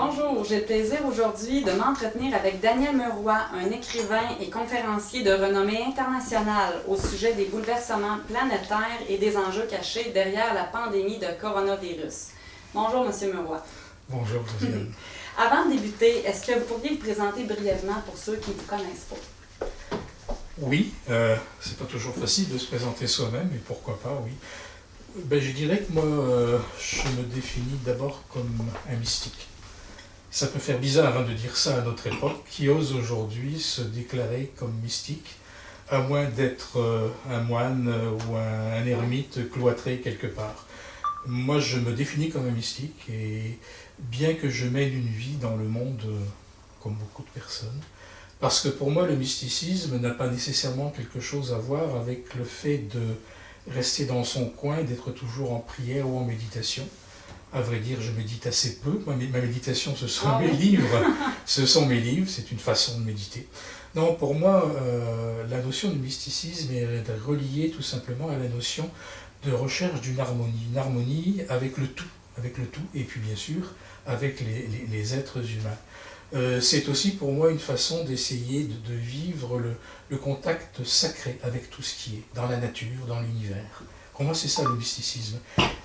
Bonjour, j'ai le plaisir aujourd'hui de m'entretenir avec Daniel Meroy, un écrivain et conférencier de renommée internationale au sujet des bouleversements planétaires et des enjeux cachés derrière la pandémie de coronavirus. Bonjour, Monsieur Meroy. Bonjour, Josiane. Avant de débuter, est-ce que vous pourriez vous présenter brièvement pour ceux qui ne vous connaissent pas? Oui, c'est pas toujours facile de se présenter soi-même, mais pourquoi pas, oui. Je dirais que moi, je me définis d'abord comme un mystique. Ça peut faire bizarre de dire ça à notre époque, qui ose aujourd'hui se déclarer comme mystique, à moins d'être un moine ou un ermite cloîtré quelque part. Moi, je me définis comme un mystique, et bien que je mène une vie dans le monde comme beaucoup de personnes, parce que pour moi, le mysticisme n'a pas nécessairement quelque chose à voir avec le fait de rester dans son coin, d'être toujours en prière ou en méditation. À vrai dire, je médite assez peu. Ma méditation, ce sont mes livres. Ce sont mes livres, c'est une façon de méditer. Non, pour moi, la notion de mysticisme est reliée tout simplement à la notion de recherche d'une harmonie. Une harmonie avec le tout, et puis bien sûr, avec les êtres humains. C'est aussi pour moi une façon d'essayer de vivre le contact sacré avec tout ce qui est, dans la nature, dans l'univers. Pour moi, c'est ça le mysticisme.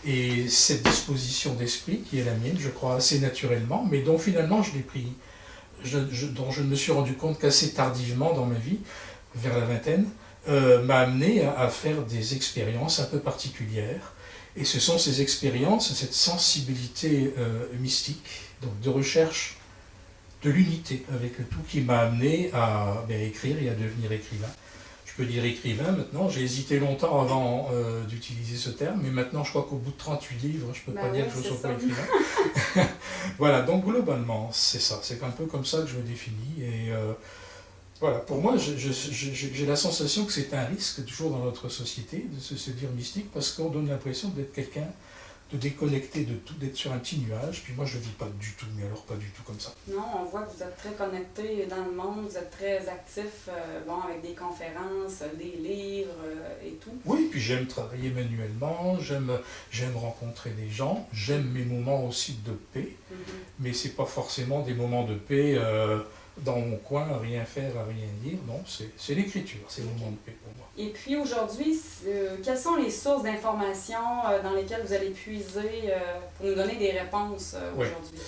Et cette disposition d'esprit qui est la mienne, je crois assez naturellement, mais dont finalement je l'ai pris, dont je ne me suis rendu compte qu'assez tardivement dans ma vie, vers la vingtaine, m'a amené à faire des expériences un peu particulières. Et ce sont ces expériences, cette sensibilité mystique, donc de recherche de l'unité avec le tout, qui m'a amené à écrire et à devenir écrivain. Je peux dire écrivain maintenant, j'ai hésité longtemps avant d'utiliser ce terme, mais maintenant je crois qu'au bout de 38 livres, je ne peux pas dire que je ne sois pas écrivain. Voilà, donc globalement, c'est ça, c'est un peu comme ça que je me définis. Et voilà, pour moi, j'ai la sensation que c'est un risque toujours dans notre société de se dire mystique, parce qu'on donne l'impression d'être quelqu'un de déconnecter de tout, d'être sur un petit nuage, puis moi je ne vis pas du tout, mais alors pas du tout comme ça. Non, on voit que vous êtes très connecté dans le monde, vous êtes très actif, avec des conférences, des livres et tout. Oui, puis j'aime travailler manuellement, j'aime rencontrer des gens, j'aime mes moments aussi de paix, mais c'est pas forcément des moments de paix dans mon coin, à rien faire, à rien dire, non, c'est l'écriture, c'est le moment de paix pour moi. Et puis aujourd'hui, quelles sont les sources d'informations dans lesquelles vous allez puiser pour nous donner des réponses aujourd'hui?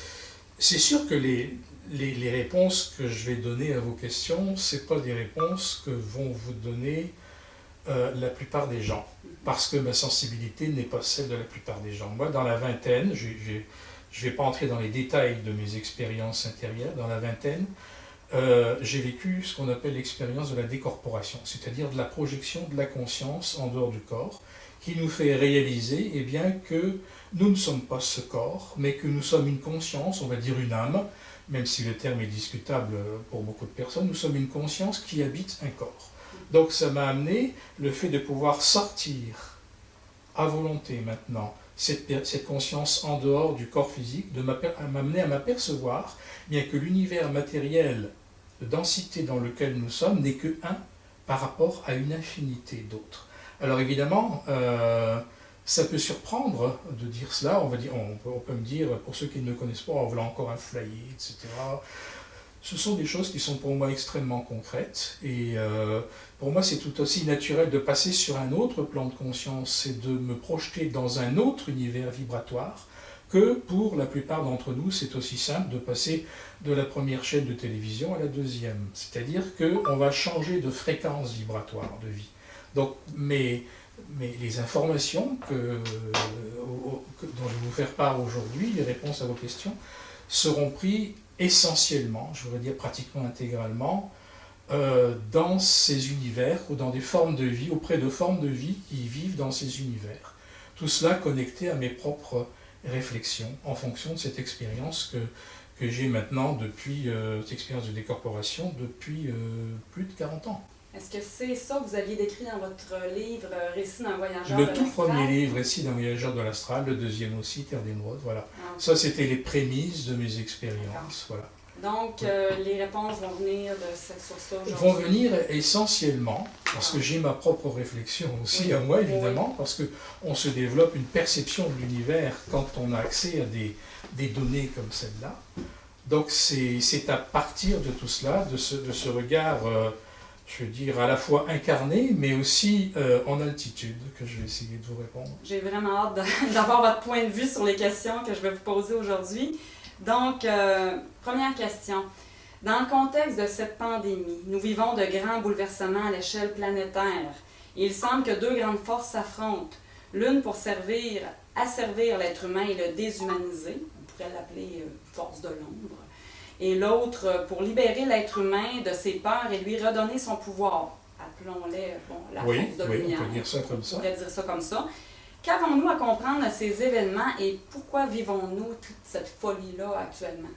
C'est sûr que les réponses que je vais donner à vos questions, ce pas des réponses que vont vous donner la plupart des gens, parce que ma sensibilité n'est pas celle de la plupart des gens. Moi, dans la vingtaine, je ne vais pas entrer dans les détails de mes expériences intérieures, dans la vingtaine, j'ai vécu ce qu'on appelle l'expérience de la décorporation, c'est-à-dire de la projection de la conscience en dehors du corps, qui nous fait réaliser que nous ne sommes pas ce corps, mais que nous sommes une conscience, on va dire une âme, même si le terme est discutable pour beaucoup de personnes, nous sommes une conscience qui habite un corps. Donc ça m'a amené le fait de pouvoir sortir à volonté maintenant cette conscience en dehors du corps physique, de m'amener à m'apercevoir bien que l'univers matériel de densité dans lequel nous sommes n'est que un par rapport à une infinité d'autres. Alors évidemment, ça peut surprendre de dire cela, on peut me dire, pour ceux qui ne me connaissent pas, voilà encore un flyer, etc. Ce sont des choses qui sont pour moi extrêmement concrètes, et pour moi c'est tout aussi naturel de passer sur un autre plan de conscience et de me projeter dans un autre univers vibratoire, que pour la plupart d'entre nous c'est aussi simple de passer de la première chaîne de télévision à la deuxième. C'est-à-dire qu'on va changer de fréquence vibratoire de vie. Donc, mais les informations dont je vais vous faire part aujourd'hui, les réponses à vos questions, seront prises essentiellement, je voudrais dire pratiquement intégralement, dans ces univers ou dans des formes de vie, auprès de formes de vie qui vivent dans ces univers. Tout cela connecté à mes propres réflexions en fonction de cette expérience que j'ai maintenant depuis, cette expérience de décorporation depuis plus de 40 ans. Est-ce que c'est ça que vous aviez décrit dans votre livre « Récit d'un voyageur de l'astral » ? Le tout premier livre, Récit d'un voyageur de l'astral, le deuxième aussi, Terre d'émeraude, voilà. Ça, c'était les prémices de mes expériences, voilà. Donc, les réponses vont venir de cette source-là aujourd'hui? Vont venir essentiellement, parce que j'ai ma propre réflexion aussi à moi, évidemment, parce qu'on se développe une perception de l'univers quand on a accès à des données comme celle-là. Donc c'est à partir de tout cela, de ce regard, je veux dire, à la fois incarné, mais aussi en altitude, que je vais essayer de vous répondre. J'ai vraiment hâte d'avoir votre point de vue sur les questions que je vais vous poser aujourd'hui. Donc, première question. Dans le contexte de cette pandémie, nous vivons de grands bouleversements à l'échelle planétaire. Et il semble que deux grandes forces s'affrontent. L'une pour asservir l'être humain et le déshumaniser, on pourrait l'appeler force de l'ombre, et l'autre pour libérer l'être humain de ses peurs et lui redonner son pouvoir. Appelons-les la force de lumière. On peut dire ça comme ça. On pourrait dire ça comme ça. Qu'avons-nous à comprendre de ces événements et pourquoi vivons-nous toute cette folie-là actuellement?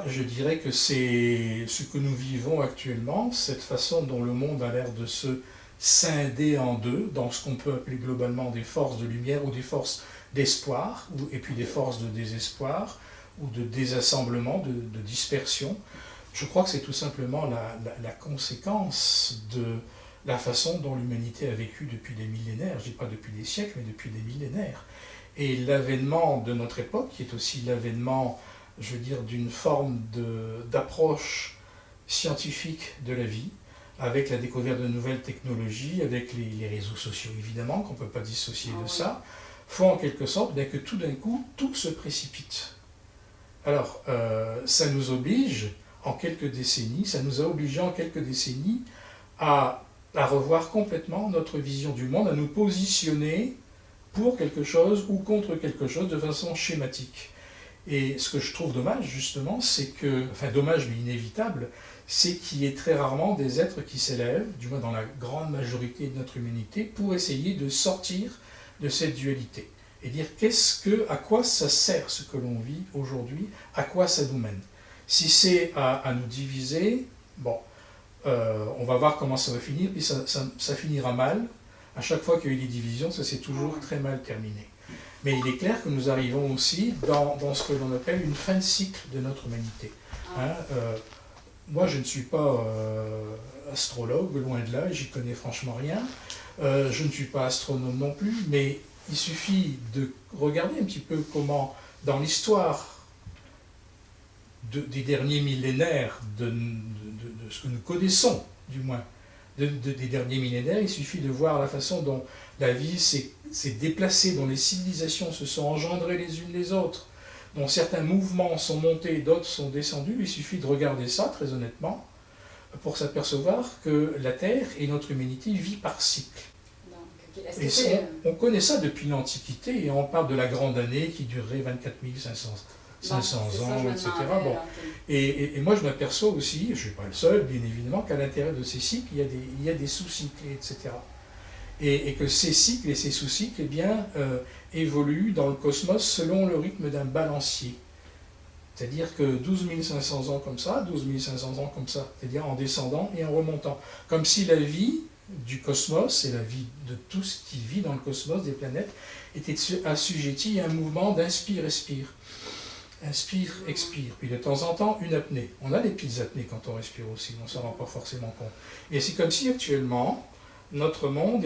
Je dirais que c'est ce que nous vivons actuellement, cette façon dont le monde a l'air de se scinder en deux, dans ce qu'on peut appeler globalement des forces de lumière ou des forces d'espoir, et puis des forces de désespoir, ou de désassemblement, de dispersion. Je crois que c'est tout simplement la conséquence de la façon dont l'humanité a vécu depuis des millénaires, je ne dis pas depuis des siècles, mais depuis des millénaires. Et l'avènement de notre époque, qui est aussi l'avènement, je veux dire, d'une forme d'approche scientifique de la vie, avec la découverte de nouvelles technologies, avec les réseaux sociaux évidemment, qu'on ne peut pas dissocier de ça, font en quelque sorte que tout d'un coup, tout se précipite. Alors, ça nous oblige en quelques décennies, ça nous a obligés en quelques décennies à revoir complètement notre vision du monde, à nous positionner pour quelque chose ou contre quelque chose de façon schématique. Et ce que je trouve dommage, justement, c'est que, enfin dommage mais inévitable, c'est qu'il y ait très rarement des êtres qui s'élèvent, du moins dans la grande majorité de notre humanité, pour essayer de sortir de cette dualité. Et dire à quoi ça sert ce que l'on vit aujourd'hui, à quoi ça nous mène. Si c'est à nous diviser, on va voir comment ça va finir, puis ça finira mal. À chaque fois qu'il y a eu des divisions, ça s'est toujours très mal terminé. Mais il est clair que nous arrivons aussi dans ce que l'on appelle une fin de cycle de notre humanité. Moi, je ne suis pas astrologue, loin de là, j'y connais franchement rien. Je ne suis pas astronome non plus, mais il suffit de regarder un petit peu comment, dans l'histoire des derniers millénaires, de ce que nous connaissons, du moins, des derniers millénaires, il suffit de voir la façon dont la vie s'est déplacée, dont les civilisations se sont engendrées les unes les autres, dont certains mouvements sont montés, d'autres sont descendus. Il suffit de regarder ça, très honnêtement, pour s'apercevoir que la Terre et notre humanité vit par cycle. Et on connaît ça depuis l'Antiquité, et on parle de la grande année qui durerait 24 500 ans, etc. Et moi je m'aperçois aussi, je ne suis pas le seul, bien évidemment, qu'à l'intérieur de ces cycles, il y a des sous-cycles, etc. Et que ces cycles et ces sous-cycles évoluent dans le cosmos selon le rythme d'un balancier. C'est-à-dire que 12 500 ans comme ça, 12 500 ans comme ça, c'est-à-dire en descendant et en remontant. Comme si la vie du cosmos et la vie de tout ce qui vit dans le cosmos, des planètes, était assujettie à un mouvement d'inspire-expire. Inspire, expire. Puis de temps en temps, une apnée. On a des petites apnées quand on respire aussi, on ne s'en rend pas forcément compte. Et c'est comme si actuellement, notre monde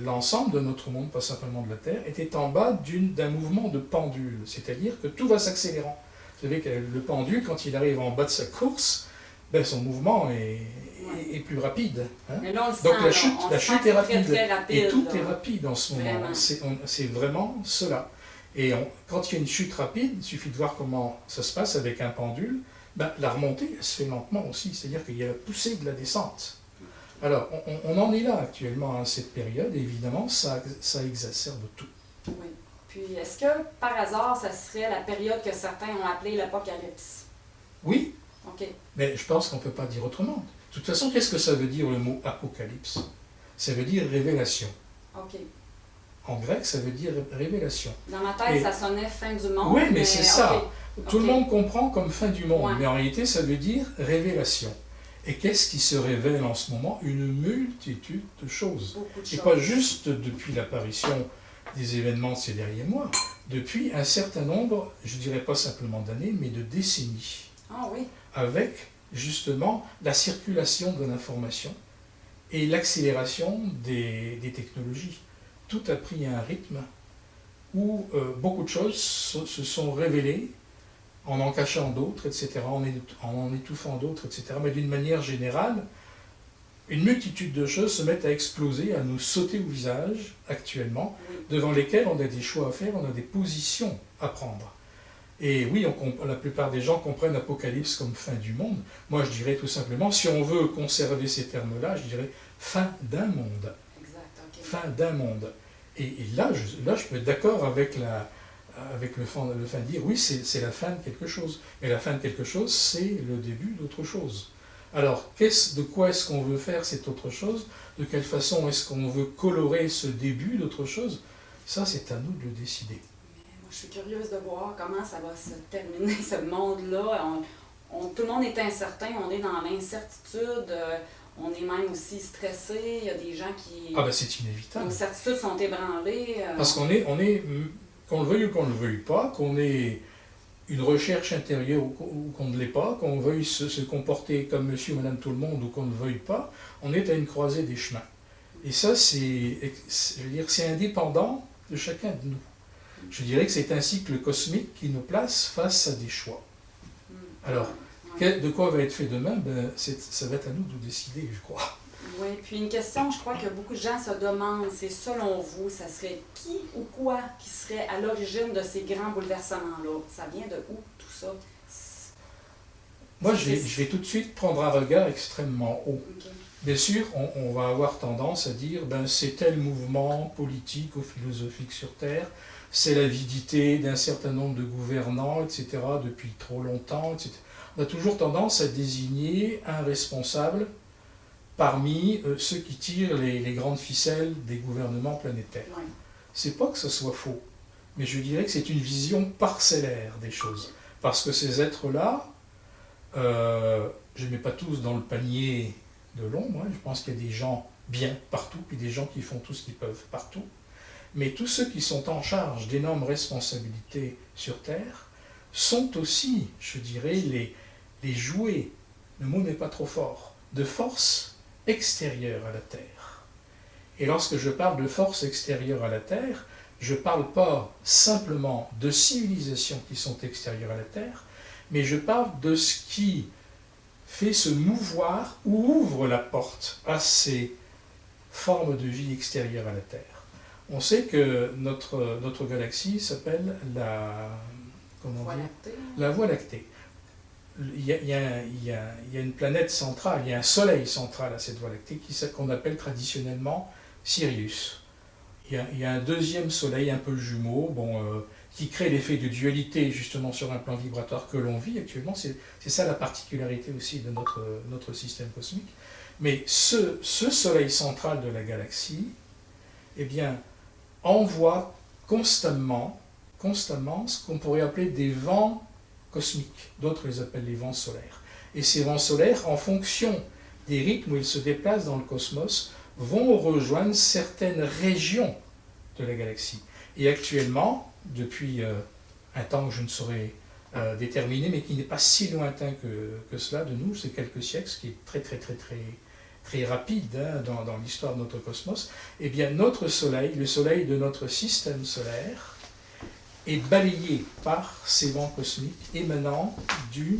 l'ensemble de notre monde, pas simplement de la Terre, était en bas d'un mouvement de pendule. C'est-à-dire que tout va s'accélérant. Vous savez que le pendule, quand il arrive en bas de sa course, son mouvement est plus rapide. Mais là, donc la chute est rapide. Très rapide. Et tout est rapide en ce moment. C'est vraiment cela. Et quand il y a une chute rapide, il suffit de voir comment ça se passe avec un pendule. La remontée, elle se fait lentement aussi. C'est-à-dire qu'il y a la poussée de la descente. Alors, on en est là actuellement à cette période, et évidemment, ça exacerbe tout. Oui. Puis, est-ce que, par hasard, ça serait la période que certains ont appelée l'apocalypse? Oui. OK. Mais je pense qu'on ne peut pas dire autrement. De toute façon, qu'est-ce que ça veut dire le mot apocalypse? Ça veut dire révélation. OK. En grec, ça veut dire révélation. Dans ma tête, ça sonnait fin du monde. Oui, mais c'est ça. Okay. Tout le monde comprend comme fin du monde, Ouais. mais en réalité, ça veut dire révélation. Et qu'est-ce qui se révèle en ce moment? Une multitude de choses. Et pas juste depuis l'apparition des événements de ces derniers mois, depuis un certain nombre, je ne dirais pas simplement d'années, mais de décennies. Ah oui. Avec justement la circulation de l'information et l'accélération des technologies. Tout a pris un rythme où beaucoup de choses se sont révélées en cachant d'autres, etc., en étouffant d'autres, etc. Mais d'une manière générale, une multitude de choses se mettent à exploser, à nous sauter au visage actuellement, devant lesquelles on a des choix à faire, on a des positions à prendre. Et oui, la plupart des gens comprennent l'Apocalypse comme fin du monde. Moi, je dirais tout simplement, si on veut conserver ces termes-là, je dirais fin d'un monde. Exact, ok. Fin d'un monde. Et là, je peux être d'accord avec le fin de dire, oui, c'est la fin de quelque chose. Et la fin de quelque chose, c'est le début d'autre chose. Alors, de quoi est-ce qu'on veut faire cette autre chose? De quelle façon est-ce qu'on veut colorer ce début d'autre chose? Ça, c'est à nous de le décider. Je suis curieuse de voir comment ça va se terminer, ce monde-là. Tout le monde est incertain, on est dans l'incertitude, on est même aussi stressé. Il y a des gens qui... Ah ben c'est inévitable. Nos certitudes sont ébranlées. Parce qu'on est, qu'on le veuille ou qu'on ne le veuille pas, qu'on ait une recherche intérieure ou qu'on ne l'ait pas, qu'on veuille se comporter comme monsieur ou madame tout le monde ou qu'on ne veuille pas, on est à une croisée des chemins. Et ça, c'est indépendant de chacun de nous. Je dirais que c'est un cycle cosmique qui nous place face à des choix. Alors, de quoi va être fait demain? Ça va être à nous de décider, je crois. Oui, puis une question, je crois que beaucoup de gens se demandent, c'est selon vous, ça serait qui ou quoi qui serait à l'origine de ces grands bouleversements-là? Ça vient de où, tout ça? Moi, je vais tout de suite prendre un regard extrêmement haut. Okay. Bien sûr, on va avoir tendance à dire, c'est tel mouvement politique ou philosophique sur Terre, c'est l'avidité d'un certain nombre de gouvernants, etc., depuis trop longtemps, etc. On a toujours tendance à désigner un responsable parmi ceux qui tirent les grandes ficelles des gouvernements planétaires. Oui. C'est pas que ce soit faux, mais je dirais que c'est une vision parcellaire des choses. Parce que ces êtres-là, je ne mets pas tous dans le panier de l'ombre, je pense qu'il y a des gens bien partout, puis des gens qui font tout ce qu'ils peuvent partout. Mais tous ceux qui sont en charge d'énormes responsabilités sur Terre sont aussi, je dirais, les jouets, le mot n'est pas trop fort, de forces extérieures à la Terre. Et lorsque je parle de forces extérieures à la Terre, je ne parle pas simplement de civilisations qui sont extérieures à la Terre, mais je parle de ce qui fait se mouvoir ou ouvre la porte à ces formes de vie extérieures à la Terre. On sait que notre galaxie s'appelle la Voie lactée. Il y a une planète centrale, il y a un soleil central à cette Voie lactée qu'on appelle traditionnellement Sirius. Il y a un deuxième soleil un peu jumeau, qui crée l'effet de dualité justement sur un plan vibratoire que l'on vit actuellement. C'est ça la particularité aussi de notre système cosmique. Mais ce soleil central de la galaxie, eh bien, envoie constamment ce qu'on pourrait appeler des vents cosmiques. D'autres les appellent les vents solaires. Et ces vents solaires, en fonction des rythmes où ils se déplacent dans le cosmos, vont rejoindre certaines régions de la galaxie. Et actuellement, depuis un temps que je ne saurais déterminer, mais qui n'est pas si lointain que cela de nous, c'est quelques siècles, ce qui est très rapide dans l'histoire de notre cosmos, eh bien notre Soleil, le Soleil de notre système solaire, est balayé par ces vents cosmiques émanant du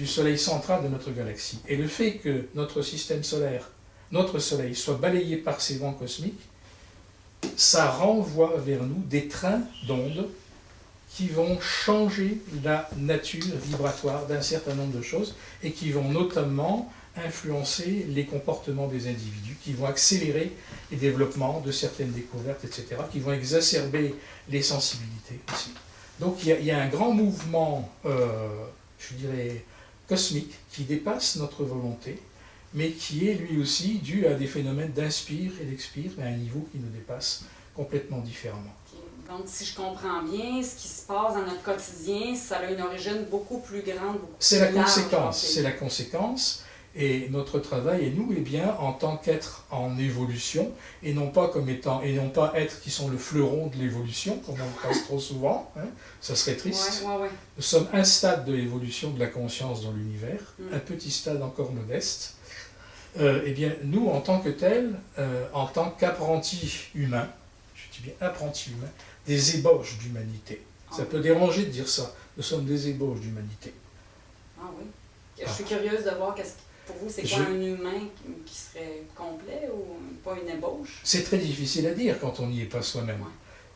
Soleil central de notre galaxie. Et le fait que notre système solaire, notre Soleil, soit balayé par ces vents cosmiques, ça renvoie vers nous des trains d'ondes qui vont changer la nature vibratoire d'un certain nombre de choses et qui vont notamment influencer les comportements des individus, qui vont accélérer les développements de certaines découvertes, etc., qui vont exacerber les sensibilités aussi. Donc il y a un grand mouvement, je dirais, cosmique qui dépasse notre volonté, mais qui est lui aussi dû à des phénomènes d'inspire et d'expire, mais à un niveau qui nous dépasse complètement différemment. Donc, si je comprends bien, ce qui se passe dans notre quotidien, ça a une origine beaucoup plus grande, beaucoup plus large. C'est la conséquence. Et notre travail, et nous, eh bien, en tant qu'être en évolution, et non pas êtres qui sont le fleuron de l'évolution, comme on le pense trop souvent, ça serait triste. Ouais. Nous sommes un stade de l'évolution de la conscience dans l'univers, un petit stade encore modeste. Eh bien, nous, en tant que tels, en tant qu'apprentis humains, je dis bien apprentis humains, des ébauches d'humanité. Ça peut déranger de dire ça. Nous sommes des ébauches d'humanité. Ah oui. Je suis curieuse de voir pour vous, c'est quoi un humain qui serait complet ou pas une ébauche? C'est très difficile à dire quand on n'y est pas soi-même. Ouais.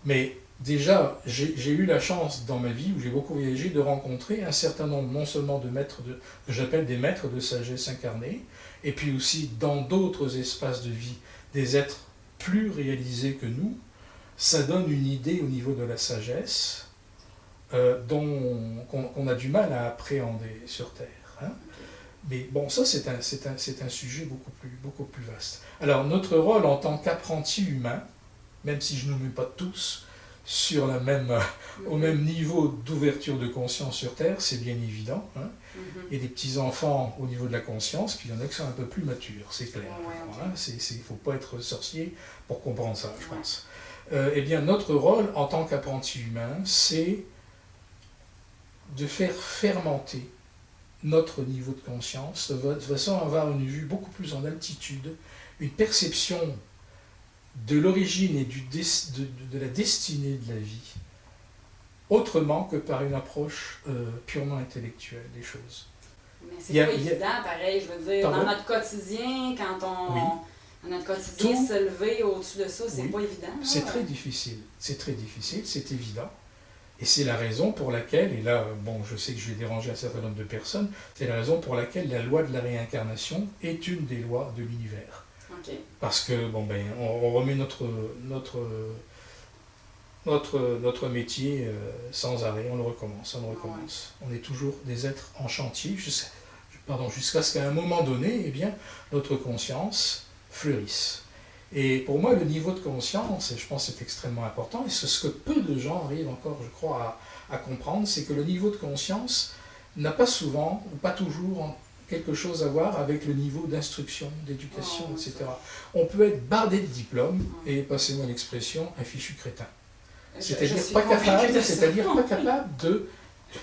Mais déjà, j'ai eu la chance dans ma vie, où j'ai beaucoup voyagé, de rencontrer un certain nombre, non seulement de maîtres, que j'appelle des maîtres de sagesse incarnés, et puis aussi dans d'autres espaces de vie, des êtres plus réalisés que nous. Ça donne une idée au niveau de la sagesse qu'on a du mal à appréhender sur Terre. Hein. Mais bon, ça c'est un sujet beaucoup plus vaste. Alors notre rôle en tant qu'apprenti humain, même si je ne nous mets pas tous sur au même niveau d'ouverture de conscience sur Terre, c'est bien évident. Hein. Et des petits-enfants au niveau de la conscience, puis il y en a qui sont un peu plus matures, c'est clair. Il ne faut pas être sorcier pour comprendre ça, je pense. Eh bien, notre rôle en tant qu'apprenti humain, c'est de faire fermenter notre niveau de conscience, de façon à avoir une vue beaucoup plus en altitude, une perception de l'origine et de la destinée de la vie, autrement que par une approche purement intellectuelle des choses. Mais c'est pas évident, pareil, je veux dire, dans notre quotidien, quand dans notre quotidien, se lever au-dessus de ça, c'est pas évident. C'est très difficile, c'est évident. Et c'est la raison pour laquelle, et là, bon, je sais que je vais déranger un certain nombre de personnes, c'est la raison pour laquelle la loi de la réincarnation est une des lois de l'univers. Okay. Parce que, on remet notre métier sans arrêt, on le recommence. On est toujours des êtres en chantier, jusqu'à ce qu'à un moment donné, eh bien, notre conscience fleurisse. Et pour moi, le niveau de conscience, et je pense que c'est extrêmement important, et c'est ce que peu de gens arrivent encore, je crois, à comprendre, c'est que le niveau de conscience n'a pas souvent, ou pas toujours, quelque chose à voir avec le niveau d'instruction, d'éducation, etc. On peut être bardé de diplômes, et passez-moi l'expression, un fichu crétin. C'est-à-dire pas capable de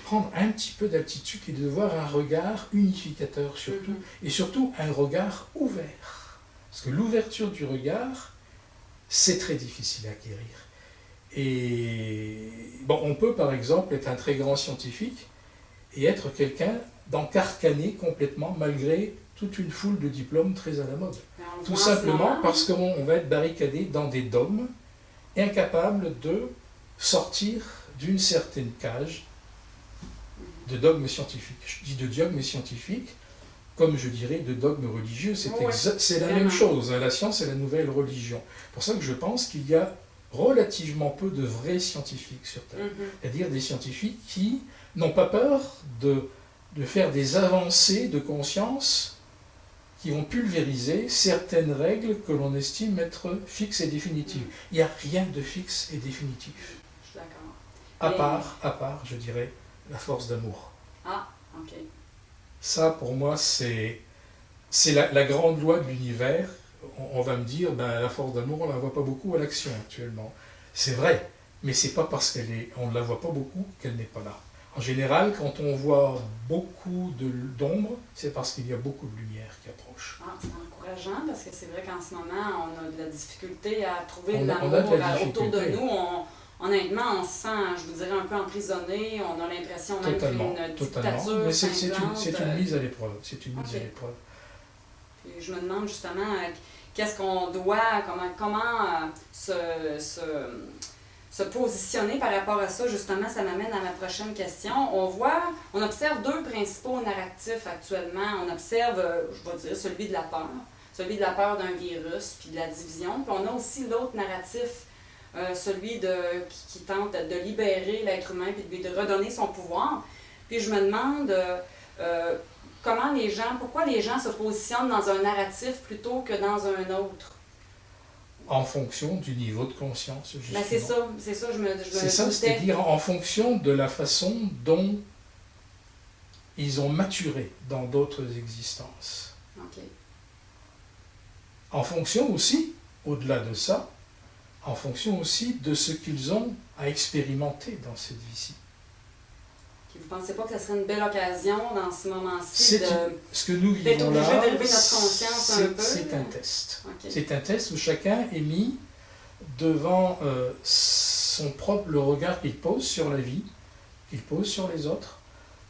prendre un petit peu d'altitude et de voir un regard unificateur surtout, et surtout un regard ouvert. Parce que l'ouverture du regard, c'est très difficile à acquérir. Et bon, on peut par exemple être un très grand scientifique et être quelqu'un d'encarcané complètement malgré toute une foule de diplômes très à la mode. Tout simplement parce qu'on va être barricadé dans des dogmes, incapable de sortir d'une certaine cage de dogmes scientifiques. Je dis de dogmes scientifiques, comme je dirais de dogmes religieux, c'est la même chose. La science est la nouvelle religion. C'est pour ça que je pense qu'il y a relativement peu de vrais scientifiques sur Terre. C'est-à-dire des scientifiques qui n'ont pas peur de faire des avancées de conscience qui vont pulvériser certaines règles que l'on estime être fixes et définitives. Il n'y a rien de fixe et définitif. Je suis d'accord. À part, je dirais, la force d'amour. Ah, ok. Ça, pour moi, c'est la grande loi de l'univers. On va me dire, la force d'amour, on ne la voit pas beaucoup à l'action actuellement. C'est vrai, mais c'est pas parce on ne la voit pas beaucoup qu'elle n'est pas là. En général, quand on voit beaucoup d'ombre, c'est parce qu'il y a beaucoup de lumière qui approche. Ah, c'est encourageant, parce que c'est vrai qu'en ce moment, on a de la difficulté à trouver de l'amour autour de nous. Honnêtement, on se sent, je vous dirais, un peu emprisonné, on a l'impression même qu'une dictature. Mais c'est une mise à l'épreuve. Puis je me demande justement, qu'est-ce qu'on doit, comment se positionner par rapport à ça. Justement, ça m'amène à ma prochaine question. On observe deux principaux narratifs actuellement. On observe, je vais dire, celui de la peur d'un virus, puis de la division. Puis on a aussi l'autre narratif, celui qui tente de libérer l'être humain et de redonner son pouvoir. Puis je me demande pourquoi les gens se positionnent dans un narratif plutôt que dans un autre. En fonction du niveau de conscience, justement. C'est ça, je me c'est-à-dire en fonction de la façon dont ils ont maturé dans d'autres existences. Okay. En fonction aussi, au-delà de ça, en fonction aussi de ce qu'ils ont à expérimenter dans cette vie-ci. Vous ne pensez pas que ce serait une belle occasion dans ce moment-ci ce que nous vivons là, d'élever notre conscience un peu? C'est un test. Okay. C'est un test où chacun est mis devant le regard qu'il pose sur la vie, qu'il pose sur les autres,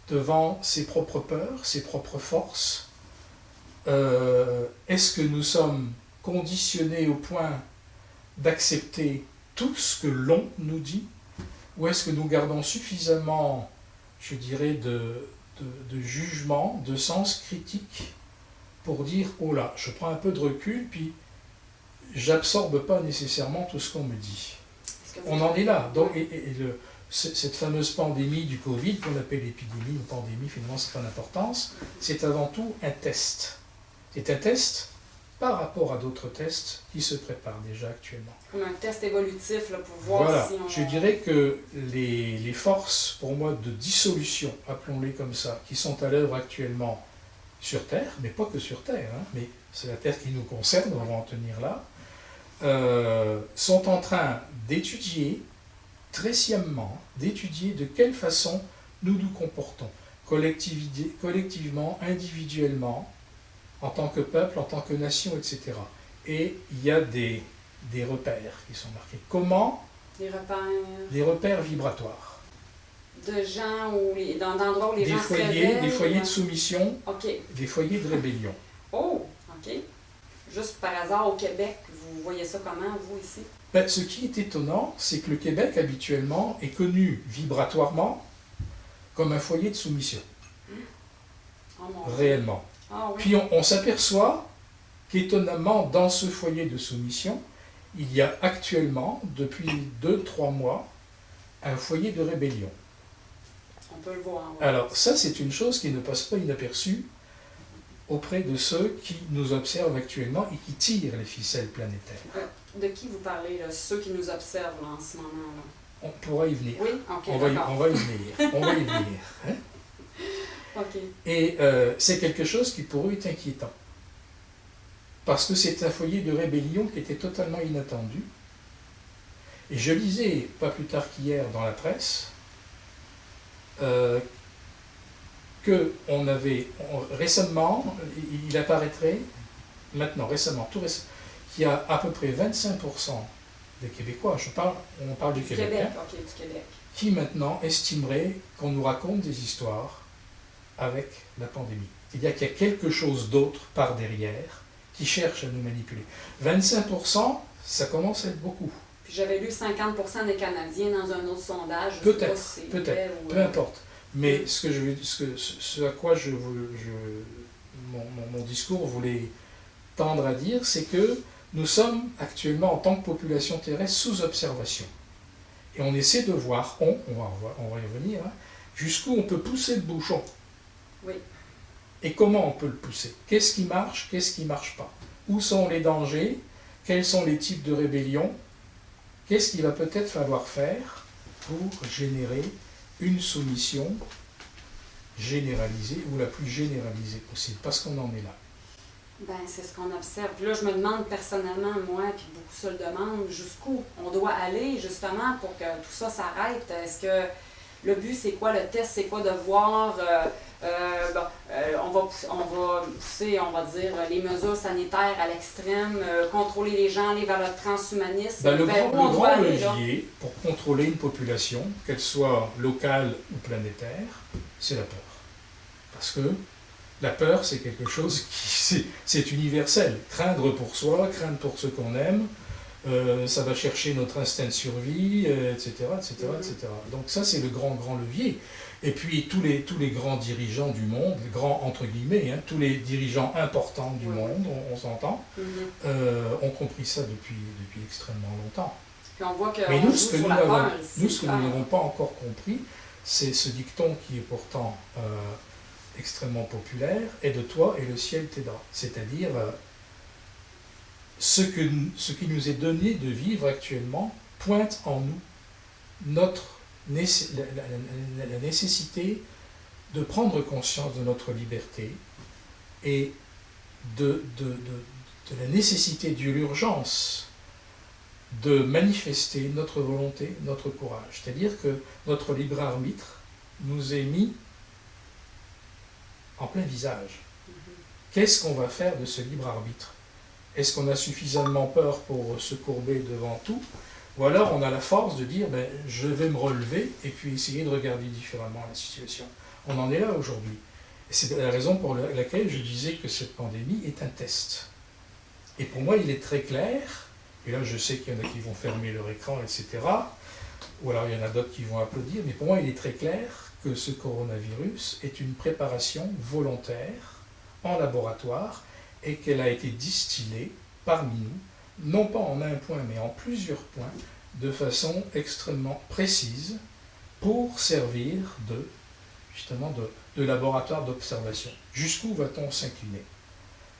devant ses propres peurs, ses propres forces. Est-ce que nous sommes conditionnés au point d'accepter tout ce que l'on nous dit, ou est-ce que nous gardons suffisamment, je dirais, de jugement, de sens critique pour dire « Oh là, je prends un peu de recul, puis j'absorbe pas nécessairement tout ce qu'on me dit ». On en est là. Donc, cette fameuse pandémie du Covid, qu'on appelle épidémie ou pandémie, finalement, c'est pas d'importance, c'est avant tout un test. C'est un test par rapport à d'autres tests qui se préparent déjà actuellement. Comme un test évolutif là, pour voir voilà. si on... Je dirais que les forces, pour moi, de dissolution, appelons-les comme ça, qui sont à l'œuvre actuellement sur Terre, mais pas que sur Terre, hein, mais c'est la Terre qui nous concerne, on va en tenir là, sont en train d'étudier, très sciemment, d'étudier de quelle façon nous nous comportons, collectivement, individuellement, en tant que peuple, en tant que nation, etc. Et il y a des repères qui sont marqués. Comment? Des repères... Des repères vibratoires. De gens, d'endroits où les gens se réveillent. Des foyers de soumission, okay. Des foyers de rébellion. Oh, ok. Juste par hasard, au Québec, vous voyez ça comment, vous, ici? Ben, ce qui est étonnant, c'est que le Québec, habituellement, est connu vibratoirement comme un foyer de soumission. Oh, mon réellement. Ah, oui. Puis on s'aperçoit qu'étonnamment, dans ce foyer de soumission, il y a actuellement, depuis 2-3 mois, un foyer de rébellion. On peut le voir. Ouais. Alors ça, c'est une chose qui ne passe pas inaperçue auprès de ceux qui nous observent actuellement et qui tirent les ficelles planétaires. De qui vous parlez, là? Ceux qui nous observent là, en ce moment-là? On pourra y venir. Oui, ok, on va y venir. On va y venir. Hein? Okay. Et c'est quelque chose qui pour eux est inquiétant. Parce que c'est un foyer de rébellion qui était totalement inattendu. Et je lisais, pas plus tard qu'hier dans la presse, qu'on avait récemment, il apparaîtrait, maintenant, récemment, qu'il y a à peu près 25% des Québécois, on parle du Québec, Québec, hein, okay, du Québec, qui maintenant estimeraient qu'on nous raconte des histoires avec la pandémie. C'est-à-dire qu'il y a quelque chose d'autre par derrière qui cherche à nous manipuler. 25%, ça commence à être beaucoup. Puis j'avais lu 50% des Canadiens dans un autre sondage. Peut-être, peu importe. Mais ce à quoi mon discours voulait tendre à dire, c'est que nous sommes actuellement, en tant que population terrestre, sous observation. Et on essaie de voir, on va y revenir, hein, jusqu'où on peut pousser le bouchon. Oui. Et comment on peut le pousser? Qu'est-ce qui marche? Qu'est-ce qui ne marche pas? Où sont les dangers? Quels sont les types de rébellion? Qu'est-ce qu'il va peut-être falloir faire pour générer une soumission généralisée ou la plus généralisée possible? Parce qu'on en est là. Ben, c'est ce qu'on observe. Puis là, je me demande personnellement, moi, puis beaucoup se le demandent, jusqu'où on doit aller justement pour que tout ça s'arrête. Est-ce que le but, c'est quoi? Le test, c'est quoi? De voir... on va pousser, on va dire, les mesures sanitaires à l'extrême, contrôler les gens, aller vers le transhumanisme. Ben, le grand levier pour contrôler une population, qu'elle soit locale ou planétaire, c'est la peur. Parce que la peur, c'est quelque chose qui c'est universel. Craindre pour soi, craindre pour ceux qu'on aime, ça va chercher notre instinct de survie, etc., etc., etc. Donc ça, c'est le grand levier. Et puis tous les grands dirigeants du monde, les grands entre guillemets, hein, tous les dirigeants importants du monde, on s'entend, ont compris ça depuis extrêmement longtemps. Puis on voit que mais nous, ce que nous n'avons pas encore compris, c'est ce dicton qui est pourtant extrêmement populaire, « aide toi et le ciel t'aidera ». C'est-à-dire, ce qui nous est donné de vivre actuellement pointe en nous la nécessité de prendre conscience de notre liberté et de la nécessité, de l'urgence de manifester notre volonté, notre courage. C'est-à-dire que notre libre arbitre nous est mis en plein visage. Qu'est-ce qu'on va faire de ce libre arbitre? Est-ce qu'on a suffisamment peur pour se courber devant tout? Ou alors on a la force de dire, ben, je vais me relever et puis essayer de regarder différemment la situation. On en est là aujourd'hui. Et c'est la raison pour laquelle je disais que cette pandémie est un test. Et pour moi, il est très clair, et là je sais qu'il y en a qui vont fermer leur écran, etc., ou alors il y en a d'autres qui vont applaudir, mais pour moi il est très clair que ce coronavirus est une préparation volontaire en laboratoire et qu'elle a été distillée parmi nous, non pas en un point, mais en plusieurs points, de façon extrêmement précise pour servir justement de laboratoire d'observation. Jusqu'où va-t-on s'incliner?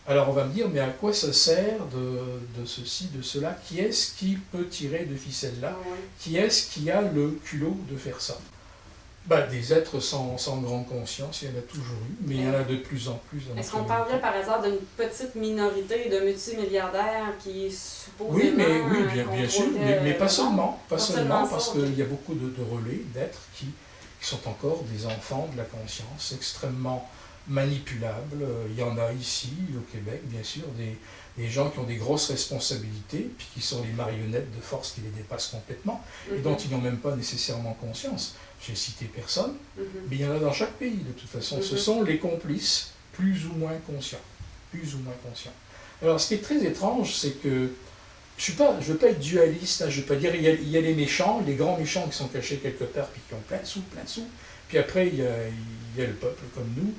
Alors on va me dire, mais à quoi ça sert de ceci, de cela? Qui est-ce qui peut tirer de ficelle là? Qui est-ce qui a le culot de faire ça? Ben, des êtres sans grande conscience, il y en a toujours eu, mais il y en a de plus en plus. Est-ce qu'on parlerait par hasard d'une petite minorité de multimilliardaires qui supposément... Oui, bien sûr, mais pas seulement, parce qu'il y a beaucoup de relais, d'êtres qui sont encore des enfants de la conscience, extrêmement manipulables. Il y en a ici, au Québec, bien sûr, des gens qui ont des grosses responsabilités, puis qui sont les marionnettes de forces qui les dépassent complètement, et dont ils n'ont même pas nécessairement conscience. J'ai cité personne, mais il y en a dans chaque pays, de toute façon. Ce sont les complices, plus ou moins conscients. Plus ou moins conscients. Alors, ce qui est très étrange, c'est que je ne veux pas être dualiste, hein, je ne veux pas dire il y a les méchants, les grands méchants qui sont cachés quelque part, puis qui ont plein de sous, puis après il y a le peuple comme nous,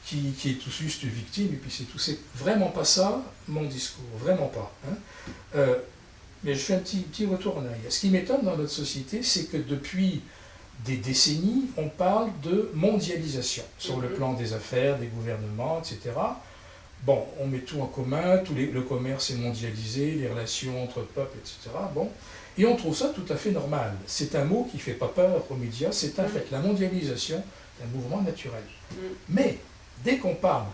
qui est tout juste victime, et puis c'est tout. C'est vraiment pas ça, mon discours, vraiment pas. Hein. Mais je fais un petit retour en arrière. Ce qui m'étonne dans notre société, c'est que depuis des décennies, on parle de mondialisation, sur le plan des affaires, des gouvernements, etc. Bon, on met tout en commun, le commerce est mondialisé, les relations entre peuples, etc. Bon, et on trouve ça tout à fait normal. C'est un mot qui ne fait pas peur aux médias, c'est un fait. La mondialisation est un mouvement naturel. Mais dès qu'on parle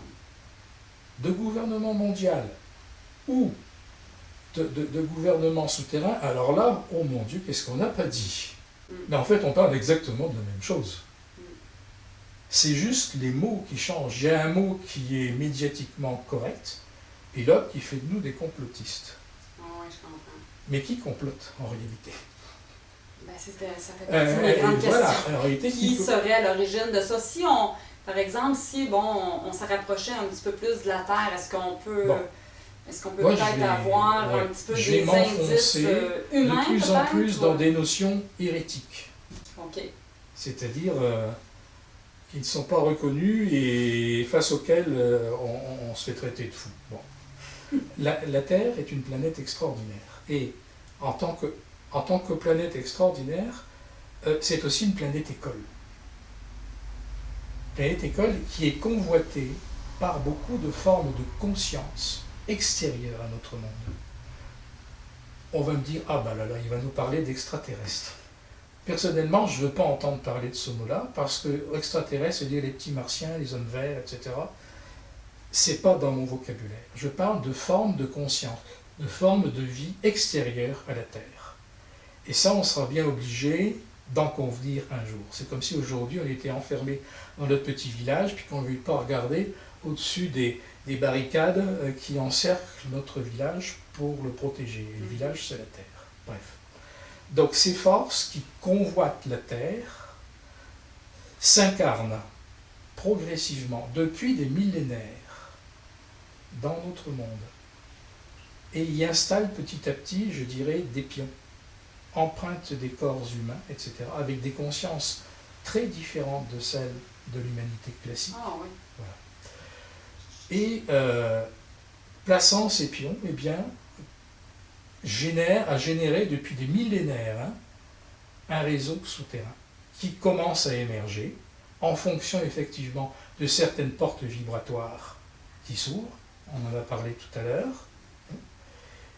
de gouvernement mondial ou de gouvernement souterrain, alors là, oh mon Dieu, qu'est-ce qu'on n'a pas dit? Mais en fait, on parle exactement de la même chose. C'est juste les mots qui changent. Il y a un mot qui est médiatiquement correct, et l'autre qui fait de nous des complotistes. Oui, je comprends. Mais qui complote en réalité? Ben, ça fait partie des grandes questions. En réalité, qui serait à l'origine de ça? Si on, par exemple, on s'en rapprochait un petit peu plus de la Terre, est-ce qu'on peut... Est-ce qu'on peut peut-être avoir un petit peu des indices humains, de plus en plus dans des notions hérétiques. OK. C'est-à-dire qui ne sont pas reconnus et face auxquels on se fait traiter de fou. Bon. La Terre est une planète extraordinaire. Et en tant que planète extraordinaire, c'est aussi une planète école. Planète école qui est convoitée par beaucoup de formes de conscience extérieures à notre monde. On va me dire, ah ben là, il va nous parler d'extraterrestres. Personnellement, je ne veux pas entendre parler de ce mot-là, parce que extraterrestres, c'est-à-dire les petits martiens, les hommes verts, etc., c'est pas dans mon vocabulaire. Je parle de formes de conscience, de formes de vie extérieures à la Terre. Et ça, on sera bien obligé d'en convenir un jour. C'est comme si aujourd'hui, on était enfermé dans notre petit village, puis qu'on ne voulait pas regarder au-dessus des barricades qui encerclent notre village pour le protéger. Et le village, c'est la Terre. Bref. Donc ces forces qui convoitent la Terre s'incarnent progressivement depuis des millénaires dans notre monde et y installent petit à petit, je dirais, des pions, empruntent des corps humains, etc., avec des consciences très différentes de celles de l'humanité classique. Ah, oui. Voilà. Et plaçant ces pions, eh bien, a généré depuis des millénaires un réseau souterrain qui commence à émerger en fonction effectivement de certaines portes vibratoires qui s'ouvrent, on en a parlé tout à l'heure,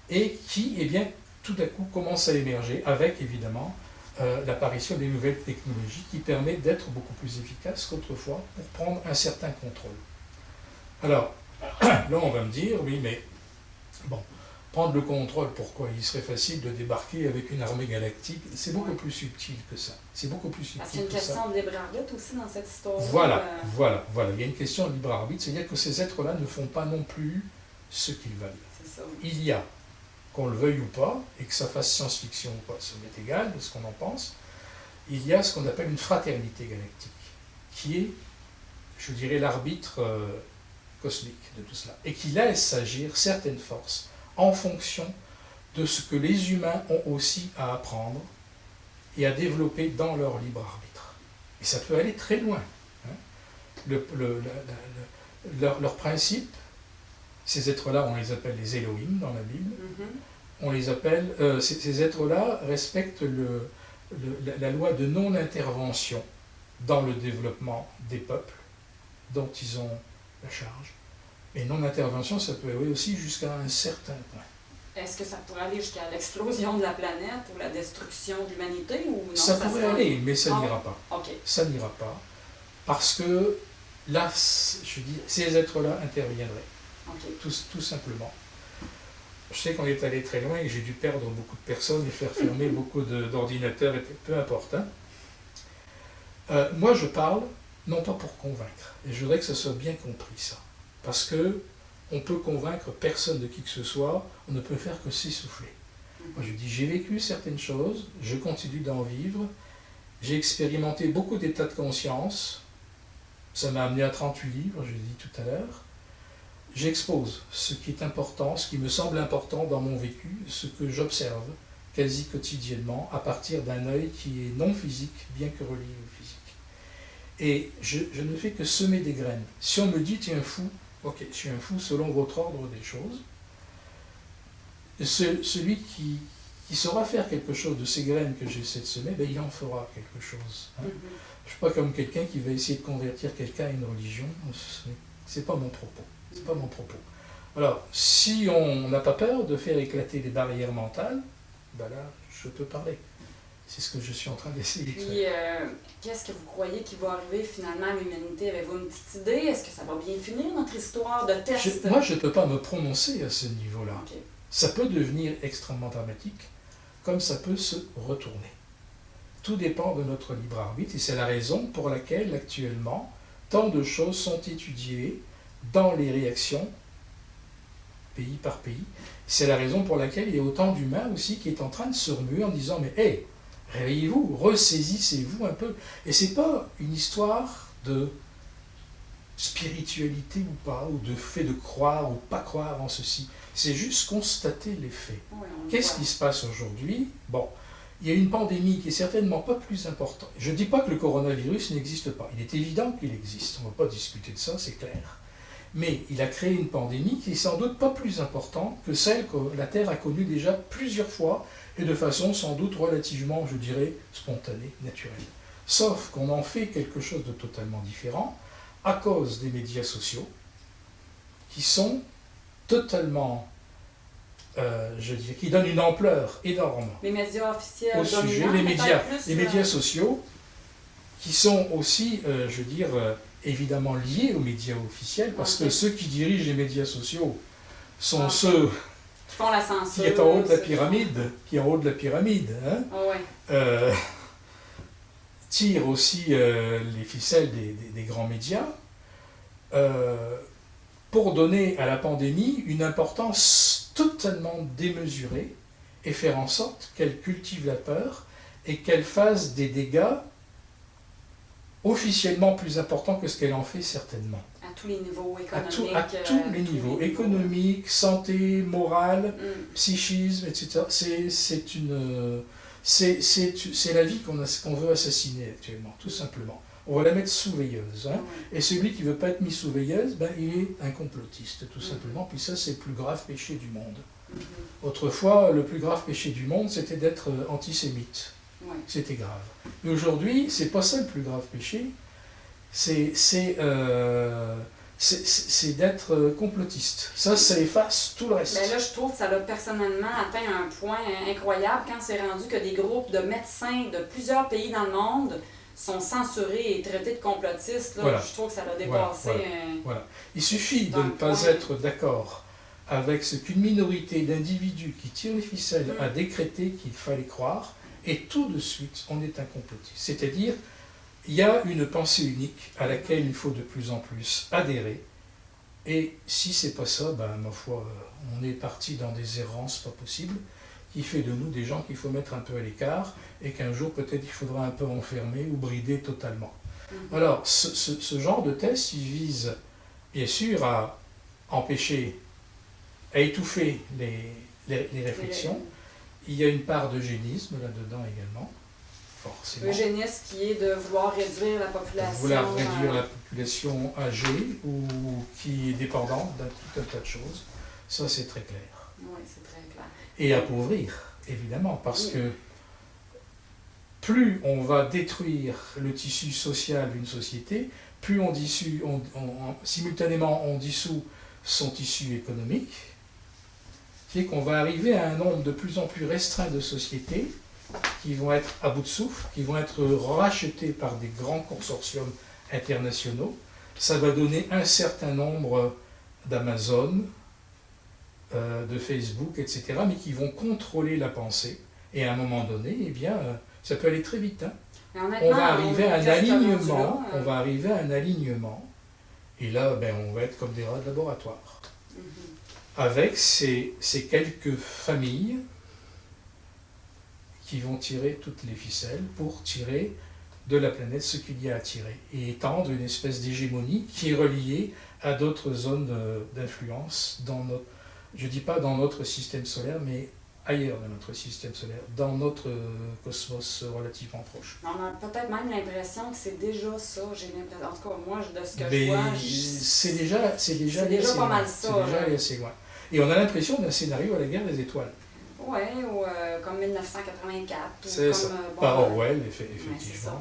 et qui, eh bien, tout à coup commence à émerger avec évidemment l'apparition des nouvelles technologies qui permettent d'être beaucoup plus efficaces qu'autrefois pour prendre un certain contrôle. Alors, là on va me dire, oui mais, bon, prendre le contrôle, pourquoi? Il serait facile de débarquer avec une armée galactique, c'est beaucoup plus subtil que ça. C'est beaucoup plus subtil. Parce qu'il y a une question de libre arbitre aussi dans cette histoire. Voilà. Il y a une question de libre arbitre, c'est-à-dire que ces êtres-là ne font pas non plus ce qu'ils veulent. C'est ça. Il y a qu'on le veuille ou pas, et que ça fasse science-fiction ou pas, ça m'est égal de ce qu'on en pense, il y a ce qu'on appelle une fraternité galactique, qui est, je dirais, l'arbitre cosmique de tout cela, et qui laisse agir certaines forces en fonction de ce que les humains ont aussi à apprendre et à développer dans leur libre arbitre. Et ça peut aller très loin. Hein. Leur principe, ces êtres-là, on les appelle les Elohim dans la Bible, on les appelle, ces êtres-là respectent la loi de non-intervention dans le développement des peuples dont ils ont la charge. Et non-intervention, ça peut aller aussi jusqu'à un certain point. Est-ce que ça pourrait aller jusqu'à l'explosion de la planète ou la destruction de l'humanité ou non? Ça pourrait aller, mais ça n'ira pas. Okay. Ça n'ira pas. Parce que là, je dis, ces êtres-là interviendraient. Okay. Tout simplement. Je sais qu'on est allé très loin et j'ai dû perdre beaucoup de personnes et faire fermer beaucoup d'ordinateurs, peu importe. Hein. Moi, je parle, non pas pour convaincre, et je voudrais que ce soit bien compris, ça. Parce que on peut convaincre personne de qui que ce soit, on ne peut faire que s'essouffler. Moi, je dis, j'ai vécu certaines choses, je continue d'en vivre, j'ai expérimenté beaucoup d'états de conscience, ça m'a amené à 38 livres, je l'ai dit tout à l'heure. J'expose ce qui est important, ce qui me semble important dans mon vécu, ce que j'observe quasi quotidiennement à partir d'un œil qui est non physique, bien que relié au physique. Et je ne fais que semer des graines. Si on me dit, tu es un fou, ok, je suis un fou selon votre ordre des choses. Celui qui saura faire quelque chose de ces graines que j'essaie de semer, ben, il en fera quelque chose. Hein. Je ne suis pas comme quelqu'un qui va essayer de convertir quelqu'un à une religion. C'est pas mon propos. C'est pas mon propos. Alors, si on n'a pas peur de faire éclater les barrières mentales, ben là, je peux parler. C'est ce que je suis en train d'essayer de faire. Qu'est-ce que vous croyez qui va arriver finalement à l'humanité? Avez-vous une petite idée? Est-ce que ça va bien finir, notre histoire de test? Moi, je ne peux pas me prononcer à ce niveau-là. Okay. Ça peut devenir extrêmement dramatique, comme ça peut se retourner. Tout dépend de notre libre arbitre, et c'est la raison pour laquelle, actuellement, tant de choses sont étudiées dans les réactions, pays par pays. C'est la raison pour laquelle il y a autant d'humains aussi qui est en train de se remuer en disant « Mais hey, réveillez-vous, ressaisissez-vous un peu ». Et ce n'est pas une histoire de spiritualité ou pas, ou de fait de croire ou pas croire en ceci. C'est juste constater les faits. Oui, qu'est-ce qui se passe aujourd'hui? Bon, il y a une pandémie qui est certainement pas plus importante. Je ne dis pas que le coronavirus n'existe pas. Il est évident qu'il existe. On ne va pas discuter de ça, c'est clair. Mais il a créé une pandémie qui est sans doute pas plus importante que celle que la Terre a connue déjà plusieurs fois et de façon sans doute relativement, je dirais, spontanée, naturelle. Sauf qu'on en fait quelque chose de totalement différent à cause des médias sociaux qui sont totalement, je dirais, qui donnent une ampleur énorme les médias officiels au sujet, les médias sociaux qui sont aussi, je veux dire, évidemment liés aux médias officiels, parce que ceux qui dirigent les médias sociaux sont ceux qui font la censure, qui est en haut de la pyramide, hein, tirent aussi les ficelles des grands médias pour donner à la pandémie une importance totalement démesurée et faire en sorte qu'elle cultive la peur et qu'elle fasse des dégâts officiellement plus important que ce qu'elle en fait certainement. À tous les niveaux économiques. À tous les niveaux, économique, santé, morale, psychisme, etc. C'est la vie qu'on veut assassiner actuellement, tout simplement. On va la mettre sous veilleuse. Hein. Et celui qui ne veut pas être mis sous veilleuse, ben, il est un complotiste, tout simplement. Puis ça, c'est le plus grave péché du monde. Autrefois, le plus grave péché du monde, c'était d'être antisémite. Ouais. C'était grave. Mais aujourd'hui, c'est pas ça le plus grave péché, c'est d'être complotiste. Ça efface tout le reste. Mais là, je trouve que ça a personnellement atteint un point incroyable quand c'est rendu que des groupes de médecins de plusieurs pays dans le monde sont censurés et traités de complotistes. Là, voilà. Je trouve que ça a dépassé. Voilà. Il suffit de ne pas être d'accord avec ce qu'une minorité d'individus qui tirent les ficelles a décrété qu'il fallait croire, et tout de suite, on est un complotiste. C'est-à-dire, il y a une pensée unique à laquelle il faut de plus en plus adhérer, Et si c'est pas ça, ben, ma foi, on est parti dans des errances pas possibles, qui fait de nous des gens qu'il faut mettre un peu à l'écart, et qu'un jour peut-être il faudra un peu enfermer ou brider totalement. Alors, ce genre de test, il vise bien sûr à empêcher, à étouffer les réflexions. Il y a une part d'eugénisme là-dedans également, forcément. L'eugénisme qui est de vouloir réduire la population. Vouloir réduire la population âgée ou qui est dépendante d'un tout un tas de choses. Ça, c'est très clair. Oui, c'est très clair. Et appauvrir, évidemment, parce que plus on va détruire le tissu social d'une société, plus simultanément on dissout son tissu économique, qui est qu'on va arriver à un nombre de plus en plus restreint de sociétés qui vont être à bout de souffle, qui vont être rachetées par des grands consortiums internationaux. Ça va donner un certain nombre d'Amazon, de Facebook, etc., mais qui vont contrôler la pensée. Et à un moment donné, eh bien, ça peut aller très vite. Hein. On va arriver à un alignement, et là, ben, on va être comme des rats de laboratoire. Avec ces quelques familles qui vont tirer toutes les ficelles pour tirer de la planète ce qu'il y a à tirer, et étendre une espèce d'hégémonie qui est reliée à d'autres zones d'influence dans notre, je ne dis pas dans notre système solaire, mais ailleurs dans notre système solaire, dans notre cosmos relativement proche. On a peut-être même l'impression que c'est déjà ça, j'ai l'impression, en tout cas moi de ce que mais je vois. C'est déjà pas mal ça. C'est déjà assez loin. Et on a l'impression d'un scénario à la guerre des étoiles. Oui, ou comme 1984. C'est ça, par Orwell, effectivement.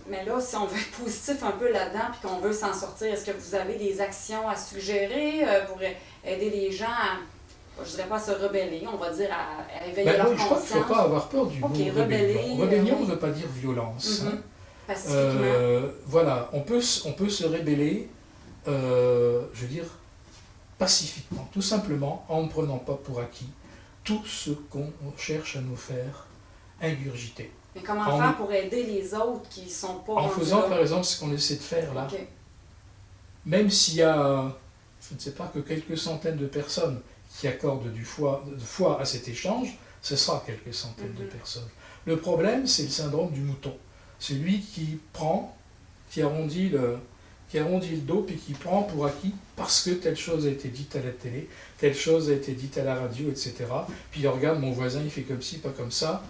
Mais là, si on veut être positif un peu là-dedans puis qu'on veut s'en sortir, est-ce que vous avez des actions à suggérer pour aider les gens à, je dirais pas à se rebeller, on va dire à éveiller leur conscience? Je crois qu'il ne faut pas avoir peur du mot rébellion. Rébellion ne veut pas dire violence. Pacifiquement. Voilà, on peut se rébeller, je veux dire, pacifiquement, tout simplement en ne prenant pas pour acquis tout ce qu'on cherche à nous faire ingurgiter. Mais comment faire pour aider les autres qui ne sont pas en faisant par exemple ce qu'on essaie de faire là. Même s'il y a, je ne sais pas, que quelques centaines de personnes qui accordent de foi à cet échange, ce sera quelques centaines de personnes. Le problème, c'est le syndrome du mouton. Celui qui prend, qui arrondit le dos, puis qui prend pour acquis parce que telle chose a été dite à la télé, telle chose a été dite à la radio, etc. Puis il regarde, mon voisin, il fait comme ci, pas comme ça.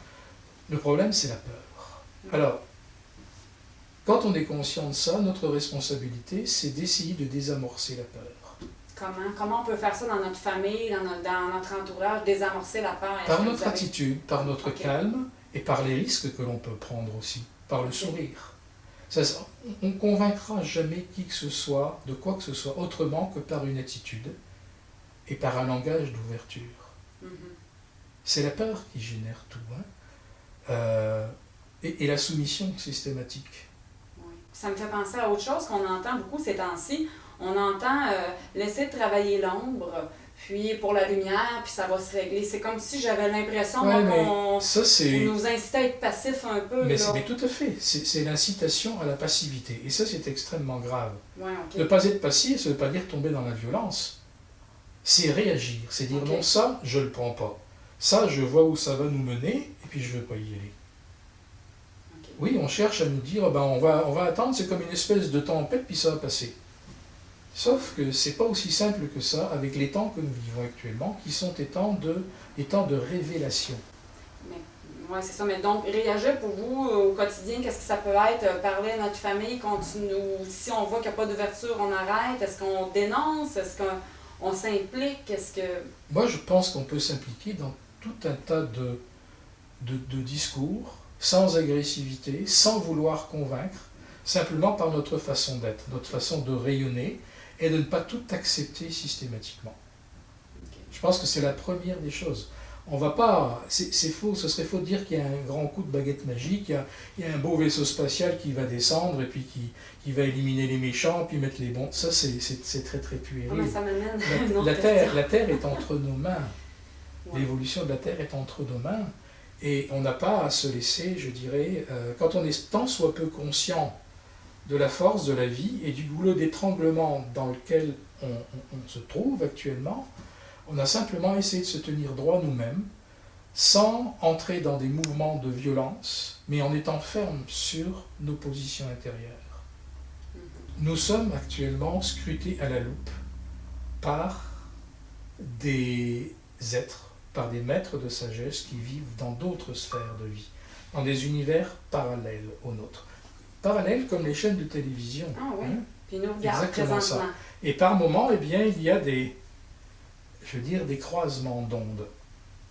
Le problème, c'est la peur. Alors, quand on est conscient de ça, notre responsabilité, c'est d'essayer de désamorcer la peur. Comment on peut faire ça dans notre famille, dans notre entourage, désamorcer la peur? Par notre attitude, par notre calme, et par les risques que l'on peut prendre aussi, par le sourire. On ne convaincra jamais qui que ce soit de quoi que ce soit autrement que par une attitude et par un langage d'ouverture. C'est la peur qui génère tout. Et la soumission systématique. Oui. Ça me fait penser à autre chose qu'on entend beaucoup ces temps-ci. On entend laisser travailler l'ombre, puis pour la lumière, puis ça va se régler. C'est comme si j'avais l'impression qu'on nous incitait à être passif un peu. Mais tout à fait, c'est l'incitation à la passivité. Et ça, c'est extrêmement grave. Ouais, Ne pas être passif, ça ne veut pas dire tomber dans la violence. C'est réagir, c'est dire non, ça, je ne le prends pas. Ça, je vois où ça va nous mener, et puis je ne veux pas y aller. Oui, on cherche à nous dire, on va attendre, c'est comme une espèce de tempête, puis ça va passer. Sauf que c'est pas aussi simple que ça avec les temps que nous vivons actuellement, qui sont des temps de révélation. Oui, c'est ça. Mais donc, réagir pour vous au quotidien, qu'est-ce que ça peut être? Parler à notre famille, si on voit qu'il n'y a pas d'ouverture, on arrête? Est-ce qu'on dénonce? Est-ce qu'on s'implique? Moi, je pense qu'on peut s'impliquer dans tout un tas de discours, sans agressivité, sans vouloir convaincre, simplement par notre façon d'être, notre façon de rayonner, et de ne pas tout accepter systématiquement. Je pense que c'est la première des choses. On va pas, c'est faux, ce serait faux de dire qu'il y a un grand coup de baguette magique, il y a un beau vaisseau spatial qui va descendre et puis qui va éliminer les méchants puis mettre les bons. Ça, c'est très très puéril. Mais ça m'amène la Terre est entre nos mains. Ouais. L'évolution de la Terre est entre nos mains. Et on n'a pas à se laisser, je dirais, quand on est tant soit peu conscient de la force de la vie et du goulot d'étranglement dans lequel on se trouve actuellement. On a simplement essayé de se tenir droit nous-mêmes, sans entrer dans des mouvements de violence, mais en étant ferme sur nos positions intérieures. Nous sommes actuellement scrutés à la loupe par des êtres, par des maîtres de sagesse qui vivent dans d'autres sphères de vie, dans des univers parallèles aux nôtres. Parallèles comme les chaînes de télévision. Ah oui, Hein? puis ils nous regardent Exactement présentement. ça. Et par moments, eh bien, il y a des croisements d'ondes.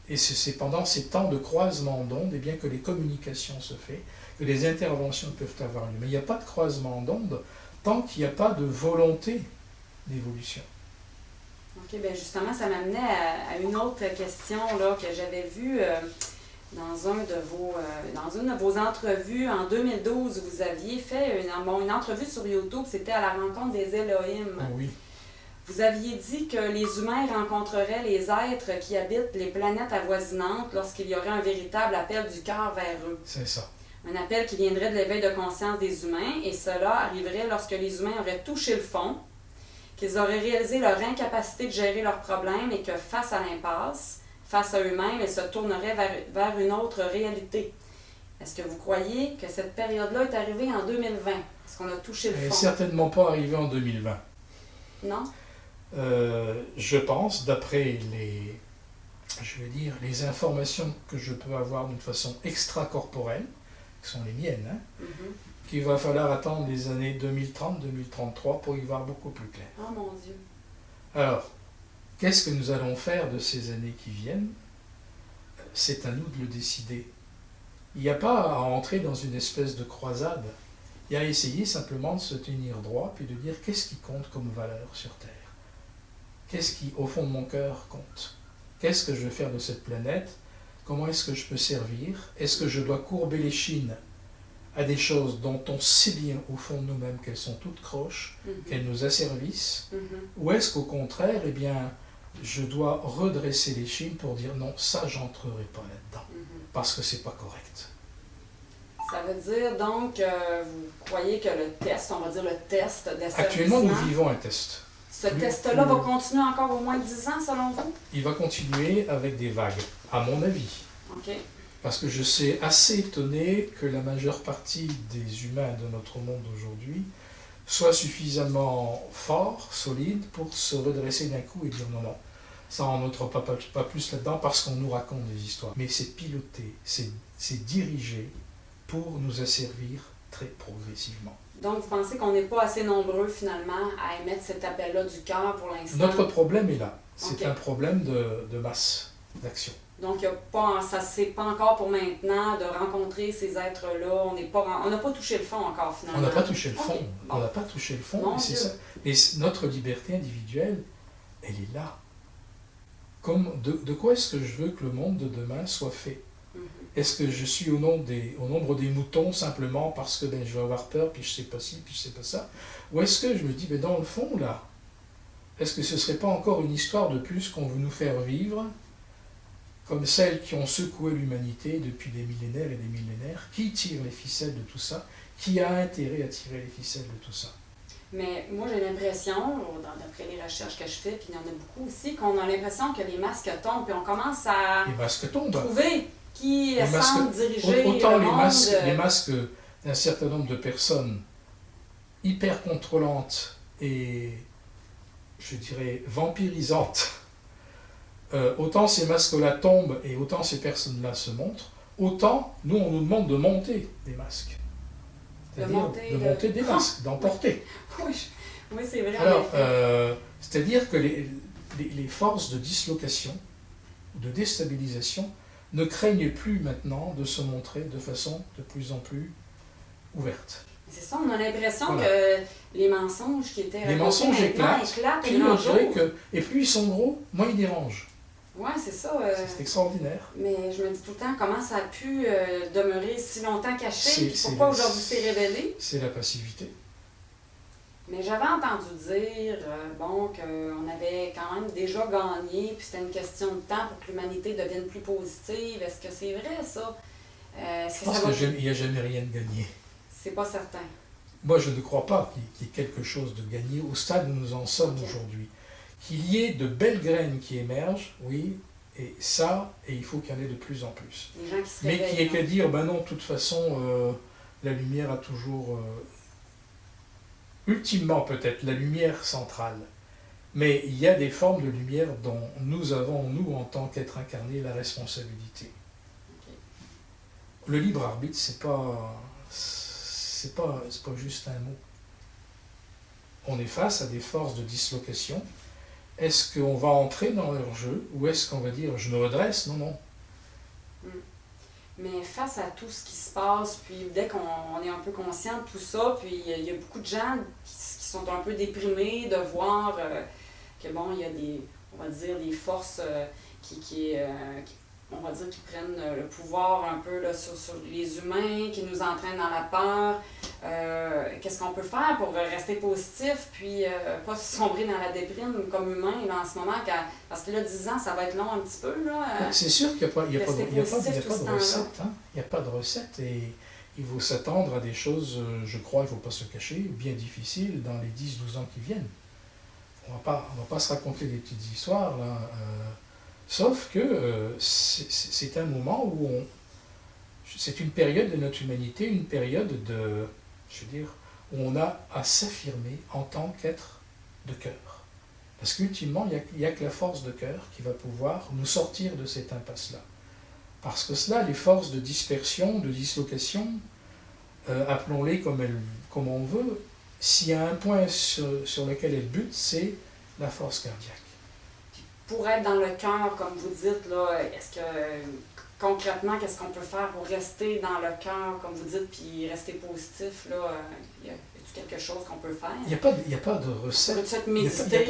Et c'est pendant ces temps de croisement d'ondes eh bien, que les communications se font, que les interventions peuvent avoir lieu. Mais il n'y a pas de croisement d'ondes tant qu'il n'y a pas de volonté d'évolution. OK, bien justement, ça m'amenait à une autre question là, que j'avais vue dans une de vos entrevues. En 2012, vous aviez fait une entrevue sur YouTube, c'était à la rencontre des Elohim. Ah oui. Vous aviez dit que les humains rencontreraient les êtres qui habitent les planètes avoisinantes lorsqu'il y aurait un véritable appel du cœur vers eux. C'est ça. Un appel qui viendrait de l'éveil de conscience des humains, et cela arriverait lorsque les humains auraient touché le fond, qu'ils auraient réalisé leur incapacité de gérer leurs problèmes et que face à l'impasse, face à eux-mêmes, ils se tourneraient vers une autre réalité. Est-ce que vous croyez que cette période-là est arrivée en 2020? Est-ce qu'on a touché le Elle n'est fond? certainement pas arrivée en 2020. Non? Je pense, d'après les informations que je peux avoir d'une façon extracorporelle, qui sont les miennes, hein, Mm-hmm. qu'il va falloir attendre les années 2030-2033 pour y voir beaucoup plus clair. Oh mon Dieu! Alors, qu'est-ce que nous allons faire de ces années qui viennent? C'est à nous de le décider. Il n'y a pas à entrer dans une espèce de croisade. Il y a à essayer simplement de se tenir droit puis de dire qu'est-ce qui compte comme valeur sur Terre. Qu'est-ce qui, au fond de mon cœur, compte? Qu'est-ce que je veux faire de cette planète? Comment est-ce que je peux servir? Est-ce que je dois courber les chines à des choses dont on sait bien au fond de nous-mêmes qu'elles sont toutes croches, Mm-hmm. qu'elles nous asservissent? Mm-hmm. Ou est-ce qu'au contraire, eh bien, je dois redresser les chines pour dire non, ça, j'entrerai pas là-dedans, Mm-hmm. parce que c'est pas correct. Ça veut dire donc vous croyez que le test, on va dire le test d'asservissement, Actuellement, nous vivons un test. ce test-là va continuer encore au moins 10 ans selon vous? Il va continuer avec des vagues, à mon avis. OK. Parce que je suis assez étonné que la majeure partie des humains de notre monde aujourd'hui soient suffisamment forts, solides, pour se redresser d'un coup et dire non, non, ça on n'entre pas plus là-dedans parce qu'on nous raconte des histoires. Mais c'est piloté, c'est dirigé pour nous asservir très progressivement. Donc vous pensez qu'on n'est pas assez nombreux finalement à émettre cet appel-là du cœur pour l'instant? Notre problème est là. C'est OK. un problème de masse, d'action. Donc ça c'est pas encore pour maintenant de rencontrer ces êtres-là. On n'a pas touché le fond encore finalement. On n'a pas touché le fond. OK. Bon. On n'a pas touché le fond. Mon Et c'est Dieu. ça. Et notre liberté individuelle, elle est là. Comme de quoi est-ce que je veux que le monde de demain soit fait? Mhm. Est-ce que je suis au nombre des moutons simplement parce que je vais avoir peur, puis je sais pas ci, puis je sais pas ça? Ou est-ce que je me dis, dans le fond, là, est-ce que ce ne serait pas encore une histoire de plus qu'on veut nous faire vivre, comme celles qui ont secoué l'humanité depuis des millénaires et des millénaires? Qui tire les ficelles de tout ça? Qui a intérêt à tirer les ficelles de tout ça? Mais moi, j'ai l'impression, d'après les recherches que je fais, puis il y en a beaucoup aussi, qu'on a l'impression que les masques tombent, puis on commence à Les masques tombent. trouver qui Les masques- semble diriger Autant le monde. les masques d'un certain nombre de personnes hyper contrôlantes et, je dirais, vampirisantes, autant ces masques-là tombent et autant ces personnes-là se montrent, autant nous, on nous demande de monter des masques. C'est-à-dire de monter des masques, d'en porter. Oui, c'est vrai. Alors, en effet. c'est-à-dire que les forces de dislocation, de déstabilisation, ne craignent plus maintenant de se montrer de façon de plus en plus ouverte. C'est ça, on a l'impression Voilà. que les mensonges qui étaient Les mensonges maintenant éclatent, de puis nos on dirait jours. que, et plus ils sont gros, moins ils dérangent. Oui, c'est ça. C'est extraordinaire. Mais je me dis tout le temps comment ça a pu demeurer si longtemps caché, C'est- puis pourquoi c'est- aujourd'hui c'est révélé. C'est la passivité. Mais j'avais entendu dire qu'on avait quand même déjà gagné, puis c'était une question de temps pour que l'humanité devienne plus positive. Est-ce que c'est vrai ça? Est-ce Je que pense ça va... qu'il n'y a jamais rien de gagné. C'est pas certain. moi je ne crois pas qu'il y ait quelque chose de gagné au stade où nous en sommes aujourd'hui. Qu'il y ait de belles graines qui émergent, oui, et il faut qu'il y en ait de plus en plus. Les gens qui se Mais réveillent, qui est que dire, ben non, de toute façon, la lumière a toujours, ultimement peut-être, la lumière centrale. Mais il y a des formes de lumière dont nous avons, nous, en tant qu'être incarné, la responsabilité. Le libre arbitre, c'est pas juste un mot. On est face à des forces de dislocation. Est-ce qu'on va entrer dans leur jeu ou est-ce qu'on va dire je me redresse? Non, non. Mais face à tout ce qui se passe, puis dès qu'on est un peu conscient de tout ça, puis il y a beaucoup de gens qui sont un peu déprimés de voir que bon, il y a on va dire, des forces on va dire, qui prennent le pouvoir un peu là, sur les humains, qui nous entraînent dans la peur. Qu'est-ce qu'on peut faire pour rester positif, puis pas sombrer dans la déprime comme humain là, en ce moment, parce que là, 10 ans, ça va être long un petit peu. Là, c'est sûr qu'il n'y a pas de recette. Hein? Il n'y a pas de recette et il faut s'attendre à des choses, je crois, il ne faut pas se cacher, bien difficiles dans les 10-12 ans qui viennent. On ne va pas se raconter des petites histoires, là. Sauf que c'est un moment où c'est une période de notre humanité, une période où on a à s'affirmer en tant qu'être de cœur. Parce qu'ultimement, il n'y a que la force de cœur qui va pouvoir nous sortir de cette impasse-là. Parce que cela, les forces de dispersion, de dislocation, appelons-les comme on veut, s'il y a un point sur lequel elles butent, c'est la force cardiaque. Pour être dans le cœur, comme vous dites, là, est-ce que concrètement, qu'est-ce qu'on peut faire pour rester dans le cœur, comme vous dites, puis rester positif, là, y a-t-il quelque chose qu'on peut faire? Il n'y a pas de recette. Peut-être méditer?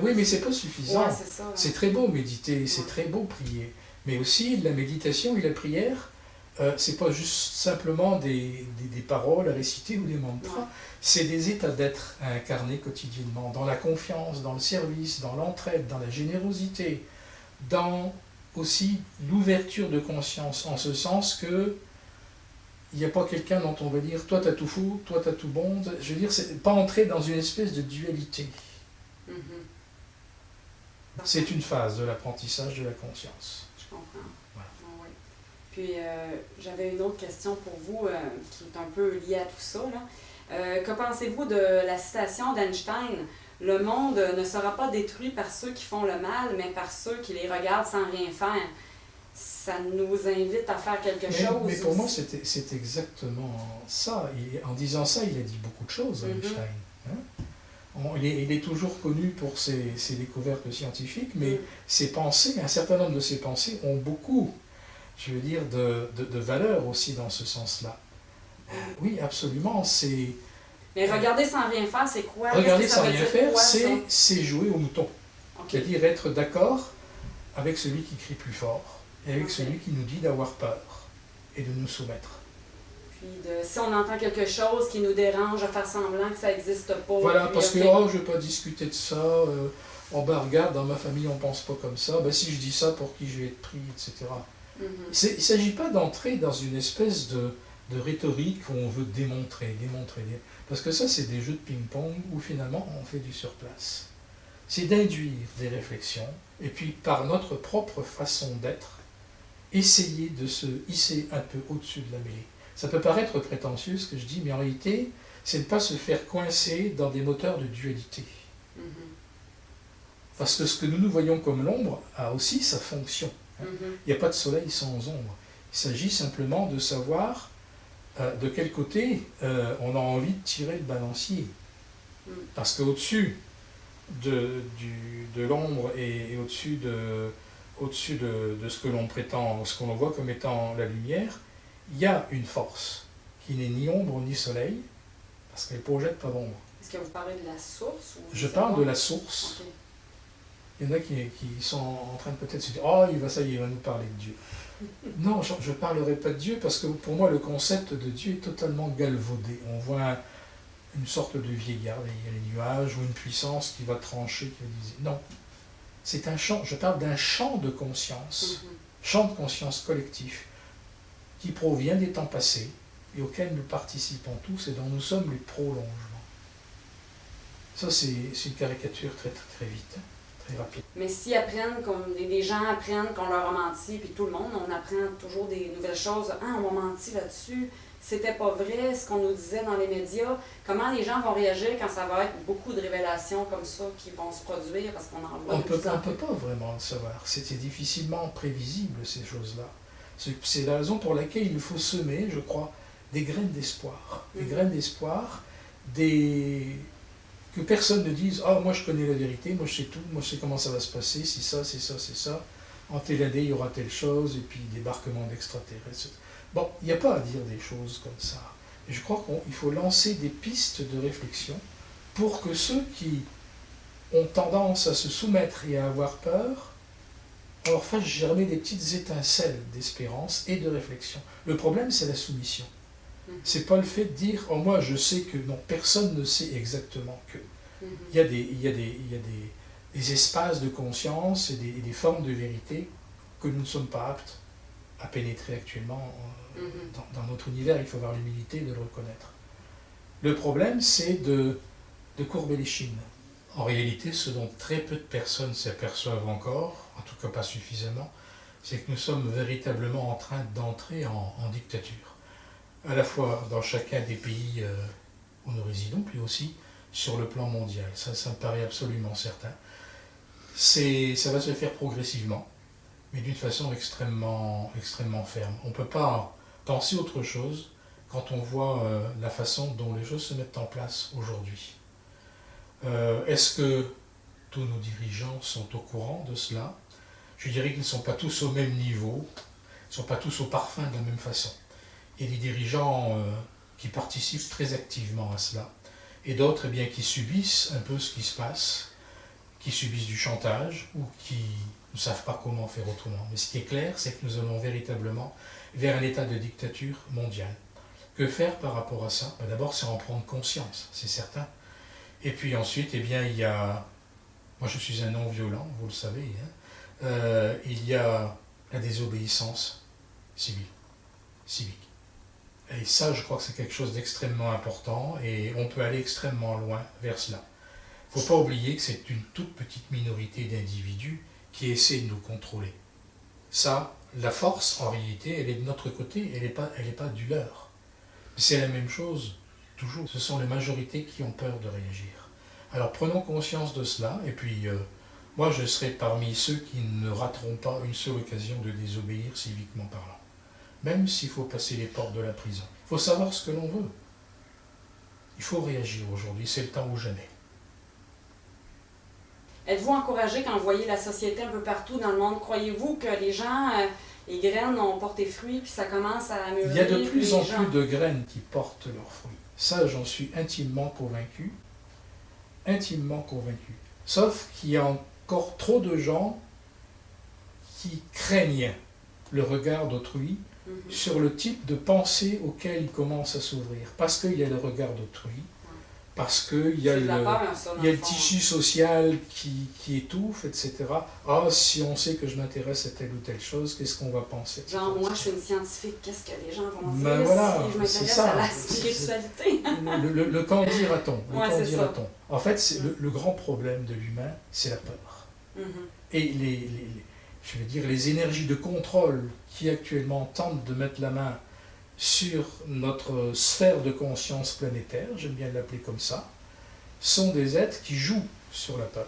Oui, mais c'est pas suffisant. Ouais, c'est ça. C'est très beau méditer, c'est très beau prier. Mais aussi, la méditation et la prière, c'est pas juste simplement des paroles à réciter ou des mantras. Ouais. C'est des états d'être à incarner quotidiennement, dans la confiance, dans le service, dans l'entraide, dans la générosité, dans aussi l'ouverture de conscience, en ce sens que il n'y a pas quelqu'un dont on va dire « toi t'as tout fou, toi t'as tout bon ». Je veux dire, c'est pas entrer dans une espèce de dualité. C'est une phase de l'apprentissage de la conscience. Je comprends. Voilà. Oh, oui. Puis j'avais une autre question pour vous qui est un peu liée à tout ça, là. Que pensez-vous de la citation d'Einstein? Le monde ne sera pas détruit par ceux qui font le mal, mais par ceux qui les regardent sans rien faire. Ça nous invite à faire quelque chose. Mais pour moi, c'est exactement ça. En disant ça, il a dit beaucoup de choses, Einstein. Hein? Il est toujours connu pour ses découvertes scientifiques, mais ses pensées, un certain nombre de ses pensées ont beaucoup, je veux dire, de valeur aussi dans ce sens-là. Oui, absolument, c'est... Mais regarder sans rien faire, c'est quoi? Regarder sans rien faire, c'est jouer au mouton. Okay. C'est-à-dire être d'accord avec celui qui crie plus fort et avec celui qui nous dit d'avoir peur et de nous soumettre. Puis si on entend quelque chose qui nous dérange, à faire semblant que ça n'existe pas. Voilà, parce que je ne vais pas discuter de ça, regarde, dans ma famille on ne pense pas comme ça, ben, si je dis ça, pour qui je vais être pris, etc. Il ne s'agit pas d'entrer dans une espèce de rhétorique où on veut démontrer. Parce que ça, c'est des jeux de ping-pong où finalement on fait du surplace. C'est d'induire des réflexions et puis par notre propre façon d'être, essayer de se hisser un peu au-dessus de la mêlée. Ça peut paraître prétentieux ce que je dis, mais en réalité, c'est ne pas se faire coincer dans des moteurs de dualité. Parce que ce que nous voyons comme l'ombre a aussi sa fonction. Il n'y a pas de soleil sans ombre. Il s'agit simplement de savoir de quel côté on a envie de tirer le balancier. Parce qu'au-dessus de l'ombre et au-dessus de ce que l'on prétend, ce qu'on voit comme étant la lumière, il y a une force qui n'est ni ombre ni soleil, parce qu'elle ne projette pas d'ombre. Est-ce que vous parlez de la source? Je parle de la source. Okay. Il y en a qui sont en train de peut-être se dire « Oh, il va nous parler de Dieu ». Non, je ne parlerai pas de Dieu parce que pour moi le concept de Dieu est totalement galvaudé. On voit une sorte de vieillard, il y a les nuages ou une puissance qui va trancher, qui va dire non. C'est un champ, je parle d'un champ de conscience collectif qui provient des temps passés et auquel nous participons tous et dont nous sommes les prolongements. Ça, c'est une caricature très, très, très vite, hein, très rapide. Mais si apprennent, comme des gens apprennent qu'on leur a menti, puis tout le monde, on apprend toujours des nouvelles choses. Ah, on m'a menti là-dessus, c'était pas vrai, ce qu'on nous disait dans les médias. Comment les gens vont réagir quand ça va être beaucoup de révélations comme ça qui vont se produire parce qu'on en voit On de plus en ne plus. peut pas vraiment le savoir. C'est difficilement prévisible, ces choses-là. C'est la raison pour laquelle il faut semer, je crois, des graines d'espoir. Des graines d'espoir, que personne ne dise « Ah, moi je connais la vérité, moi je sais tout, moi je sais comment ça va se passer, c'est ça, c'est ça, c'est ça. En telle année, il y aura telle chose, et puis débarquement d'extraterrestres. » Bon, il n'y a pas à dire des choses comme ça. Et je crois qu'il faut lancer des pistes de réflexion pour que ceux qui ont tendance à se soumettre et à avoir peur, on leur fasse germer des petites étincelles d'espérance et de réflexion. Le problème, c'est la soumission. C'est pas le fait de dire « Oh, moi, je sais que... » Non, personne ne sait exactement que. Il y a des espaces de conscience et des formes de vérité que nous ne sommes pas aptes à pénétrer actuellement dans notre univers. Il faut avoir l'humilité de le reconnaître. Le problème, c'est de courber les chines. En réalité, ce dont très peu de personnes s'aperçoivent encore, en tout cas pas suffisamment, c'est que nous sommes véritablement en train d'entrer en dictature. À la fois dans chacun des pays où nous résidons, puis aussi sur le plan mondial. Ça me paraît absolument certain. Ça va se faire progressivement, mais d'une façon extrêmement, extrêmement ferme. On ne peut pas penser autre chose quand on voit la façon dont les choses se mettent en place aujourd'hui. Est-ce que tous nos dirigeants sont au courant de cela? Je dirais qu'ils ne sont pas tous au même niveau, ils ne sont pas tous au parfum de la même façon. Il y a des dirigeants qui participent très activement à cela, et d'autres eh bien, qui subissent un peu ce qui se passe, qui subissent du chantage, ou qui ne savent pas comment faire autrement. Mais ce qui est clair, c'est que nous allons véritablement vers un état de dictature mondiale. Que faire par rapport à ça? D'abord, c'est en prendre conscience, c'est certain. Et puis ensuite, eh bien, il y a... Moi, je suis un non-violent, vous le savez. Il y a la désobéissance civique. Et ça, je crois que c'est quelque chose d'extrêmement important et on peut aller extrêmement loin vers cela. Il ne faut pas oublier que c'est une toute petite minorité d'individus qui essaient de nous contrôler. Ça, la force, en réalité, elle est de notre côté, elle n'est pas du leur. C'est la même chose, toujours. Ce sont les majorités qui ont peur de réagir. Alors prenons conscience de cela, et puis moi je serai parmi ceux qui ne rateront pas une seule occasion de désobéir civiquement parlant. Même s'il faut passer les portes de la prison. Il faut savoir ce que l'on veut. Il faut réagir aujourd'hui, c'est le temps ou jamais. Êtes-vous encouragé quand vous voyez la société un peu partout dans le monde? Croyez-vous que les gens, les graines ont porté fruit, puis ça commence à mûrir? Il y a de plus en plus de graines qui portent leurs fruits. Ça, j'en suis intimement convaincu. Intimement convaincu. Sauf qu'il y a encore trop de gens qui craignent le regard d'autrui sur le type de pensée auquel ils commencent à s'ouvrir. Parce qu'il y a le regard d'autrui, parce qu'il y a le tissu social qui étouffe, etc. Ah, si on sait que je m'intéresse à telle ou telle chose, qu'est-ce qu'on va penser? Genre, moi, je suis une scientifique, qu'est-ce que les gens vont dire voilà, si je m'intéresse à la spiritualité? Le qu'en dira-t-on? Ouais, dira-t-on? En fait, le grand problème de l'humain, c'est la peur. Et je veux dire, les énergies de contrôle qui actuellement tentent de mettre la main sur notre sphère de conscience planétaire, j'aime bien l'appeler comme ça, sont des êtres qui jouent sur la peur.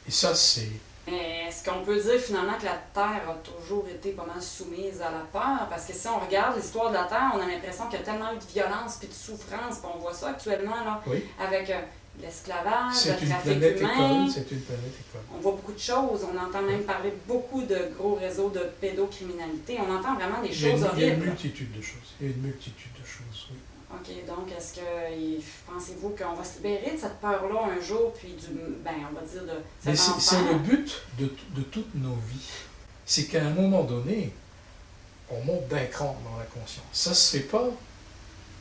Et ça, c'est... Mais est-ce qu'on peut dire finalement que la Terre a toujours été pas mal soumise à la peur? Parce que si on regarde l'histoire de la Terre, on a l'impression qu'il y a tellement eu de violence et de souffrance, puis on voit ça actuellement là, oui. Avec l'esclavage, le trafic humain. C'est une planète école. On voit beaucoup de choses, on entend même parler beaucoup de gros réseaux de pédocriminalité, on entend vraiment des choses horribles. Il y a une multitude de choses, oui. OK, donc est-ce que pensez-vous qu'on va se libérer de cette peur-là un jour, puis on va dire de cet enfer? C'est le but de toutes nos vies. C'est qu'à un moment donné, on monte d'un cran dans la conscience. Ça ne se fait pas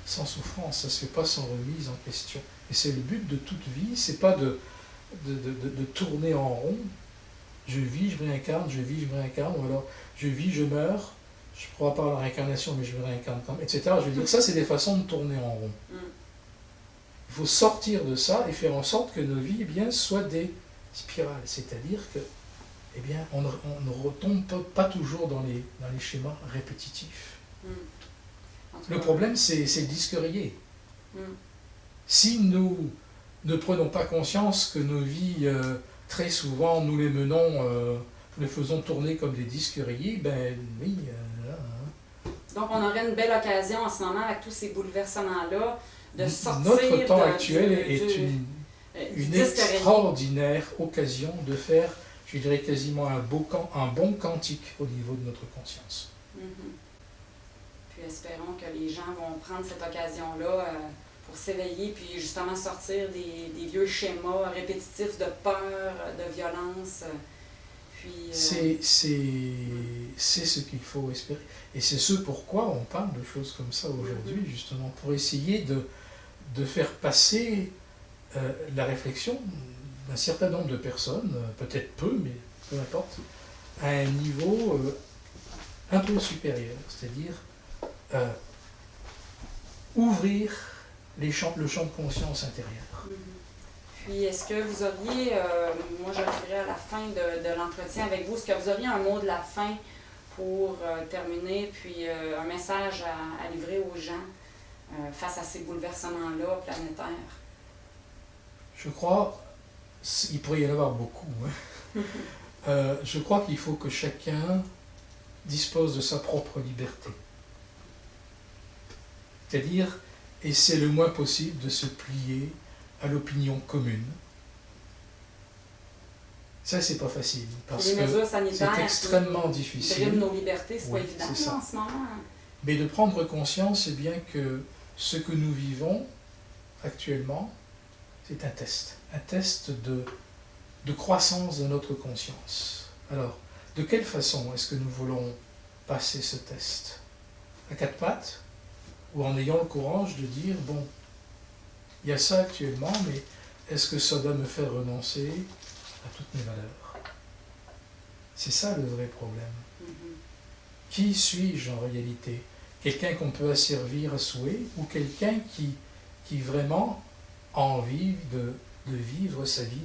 sans souffrance, ça ne se fait pas sans remise en question. Et c'est le but de toute vie, c'est pas de tourner en rond. Je vis, je réincarne, ou alors je vis, je meurs, je crois pas à la réincarnation, mais je me réincarne quand même, etc. Je veux dire, ça, c'est des façons de tourner en rond. Il faut sortir de ça et faire en sorte que nos vies, eh bien, soient des spirales. C'est-à-dire que, eh bien, on ne retombe pas toujours dans les schémas répétitifs. Le problème, c'est le disque rayé. Si nous ne prenons pas conscience que nos vies, très souvent, nous les menons, nous les faisons tourner comme des disques rayés, ben oui, là, Donc, on aurait une belle occasion en ce moment, avec tous ces bouleversements-là, de sortir notre temps actuel est une disque rayé. extraordinaire occasion de faire, je dirais quasiment un bon quantique au niveau de notre conscience. Puis espérons que les gens vont prendre cette occasion-là pour s'éveiller, puis justement sortir des vieux schémas répétitifs de peur, de violence. C'est ce qu'il faut espérer. Et c'est ce pourquoi on parle de choses comme ça aujourd'hui, justement, pour essayer de faire passer la réflexion d'un certain nombre de personnes, peut-être peu, mais peu importe, à un niveau un peu supérieur, c'est-à-dire ouvrir le champ de conscience intérieure. Puis, est-ce que vous auriez, moi j'arriverai à la fin de l'entretien avec vous, est-ce que vous auriez un mot de la fin pour terminer, puis un message à livrer aux gens face à ces bouleversements-là planétaires? Je crois, il pourrait y en avoir beaucoup, hein. Je crois qu'il faut que chacun dispose de sa propre liberté. C'est-à-dire, essaie le moins possible de se plier à l'opinion commune. Ça, c'est pas facile, parce que c'est extrêmement difficile. Briment nos libertés, c'est pas évident en ce moment. Mais de prendre conscience, c'est bien que ce que nous vivons actuellement, c'est un test de croissance de notre conscience. Alors, de quelle façon est-ce que nous voulons passer ce test? À quatre pattes? Ou en ayant le courage de dire, bon, il y a ça actuellement, mais est-ce que ça doit me faire renoncer à toutes mes valeurs? C'est ça le vrai problème. Qui suis-je en réalité? Quelqu'un qu'on peut asservir à souhait, ou quelqu'un qui vraiment a envie de vivre sa vie,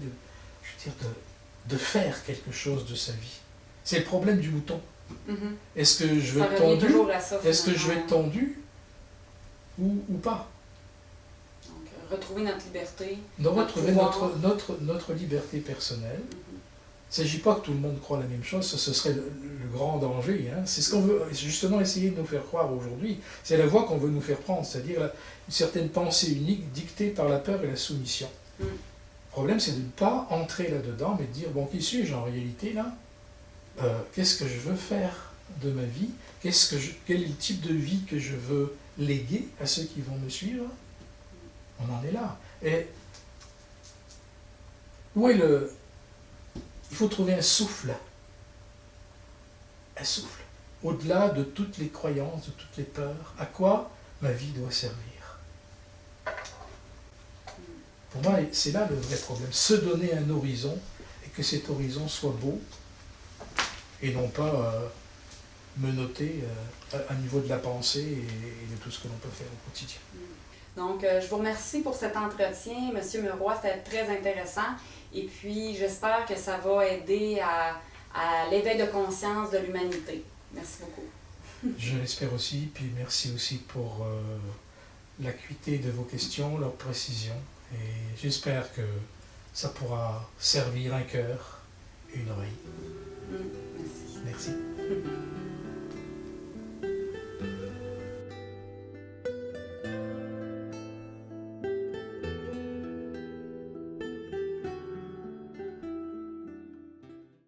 de faire quelque chose de sa vie? C'est le problème du mouton. Est-ce que je vais être tendu? Est-ce que je vais être tendu ou pas? Donc, retrouver notre liberté. Retrouver notre liberté personnelle. Il ne s'agit pas que tout le monde croit la même chose, ce serait le grand danger. Hein. C'est ce qu'on veut justement essayer de nous faire croire aujourd'hui. C'est la voie qu'on veut nous faire prendre, c'est-à-dire une certaine pensée unique dictée par la peur et la soumission. Le problème, c'est de ne pas entrer là-dedans, mais de dire, bon, qui suis-je en réalité là? Qu'est-ce que je veux faire de ma vie? Quel est le type de vie que je veux léguer à ceux qui vont me suivre? On en est là. Et où est il faut trouver un souffle. Un souffle. Au-delà de toutes les croyances, de toutes les peurs, à quoi ma vie doit servir. Pour moi, c'est là le vrai problème. Se donner un horizon et que cet horizon soit beau et non pas menotté à niveau de la pensée et de tout ce que l'on peut faire au quotidien. Donc, je vous remercie pour cet entretien, M. Meroy, c'était très intéressant. Et puis, j'espère que ça va aider à l'éveil de conscience de l'humanité. Merci beaucoup. Je l'espère aussi, puis merci aussi pour l'acuité de vos questions, leur précision. Et j'espère que ça pourra servir un cœur et une oreille. Merci. Merci.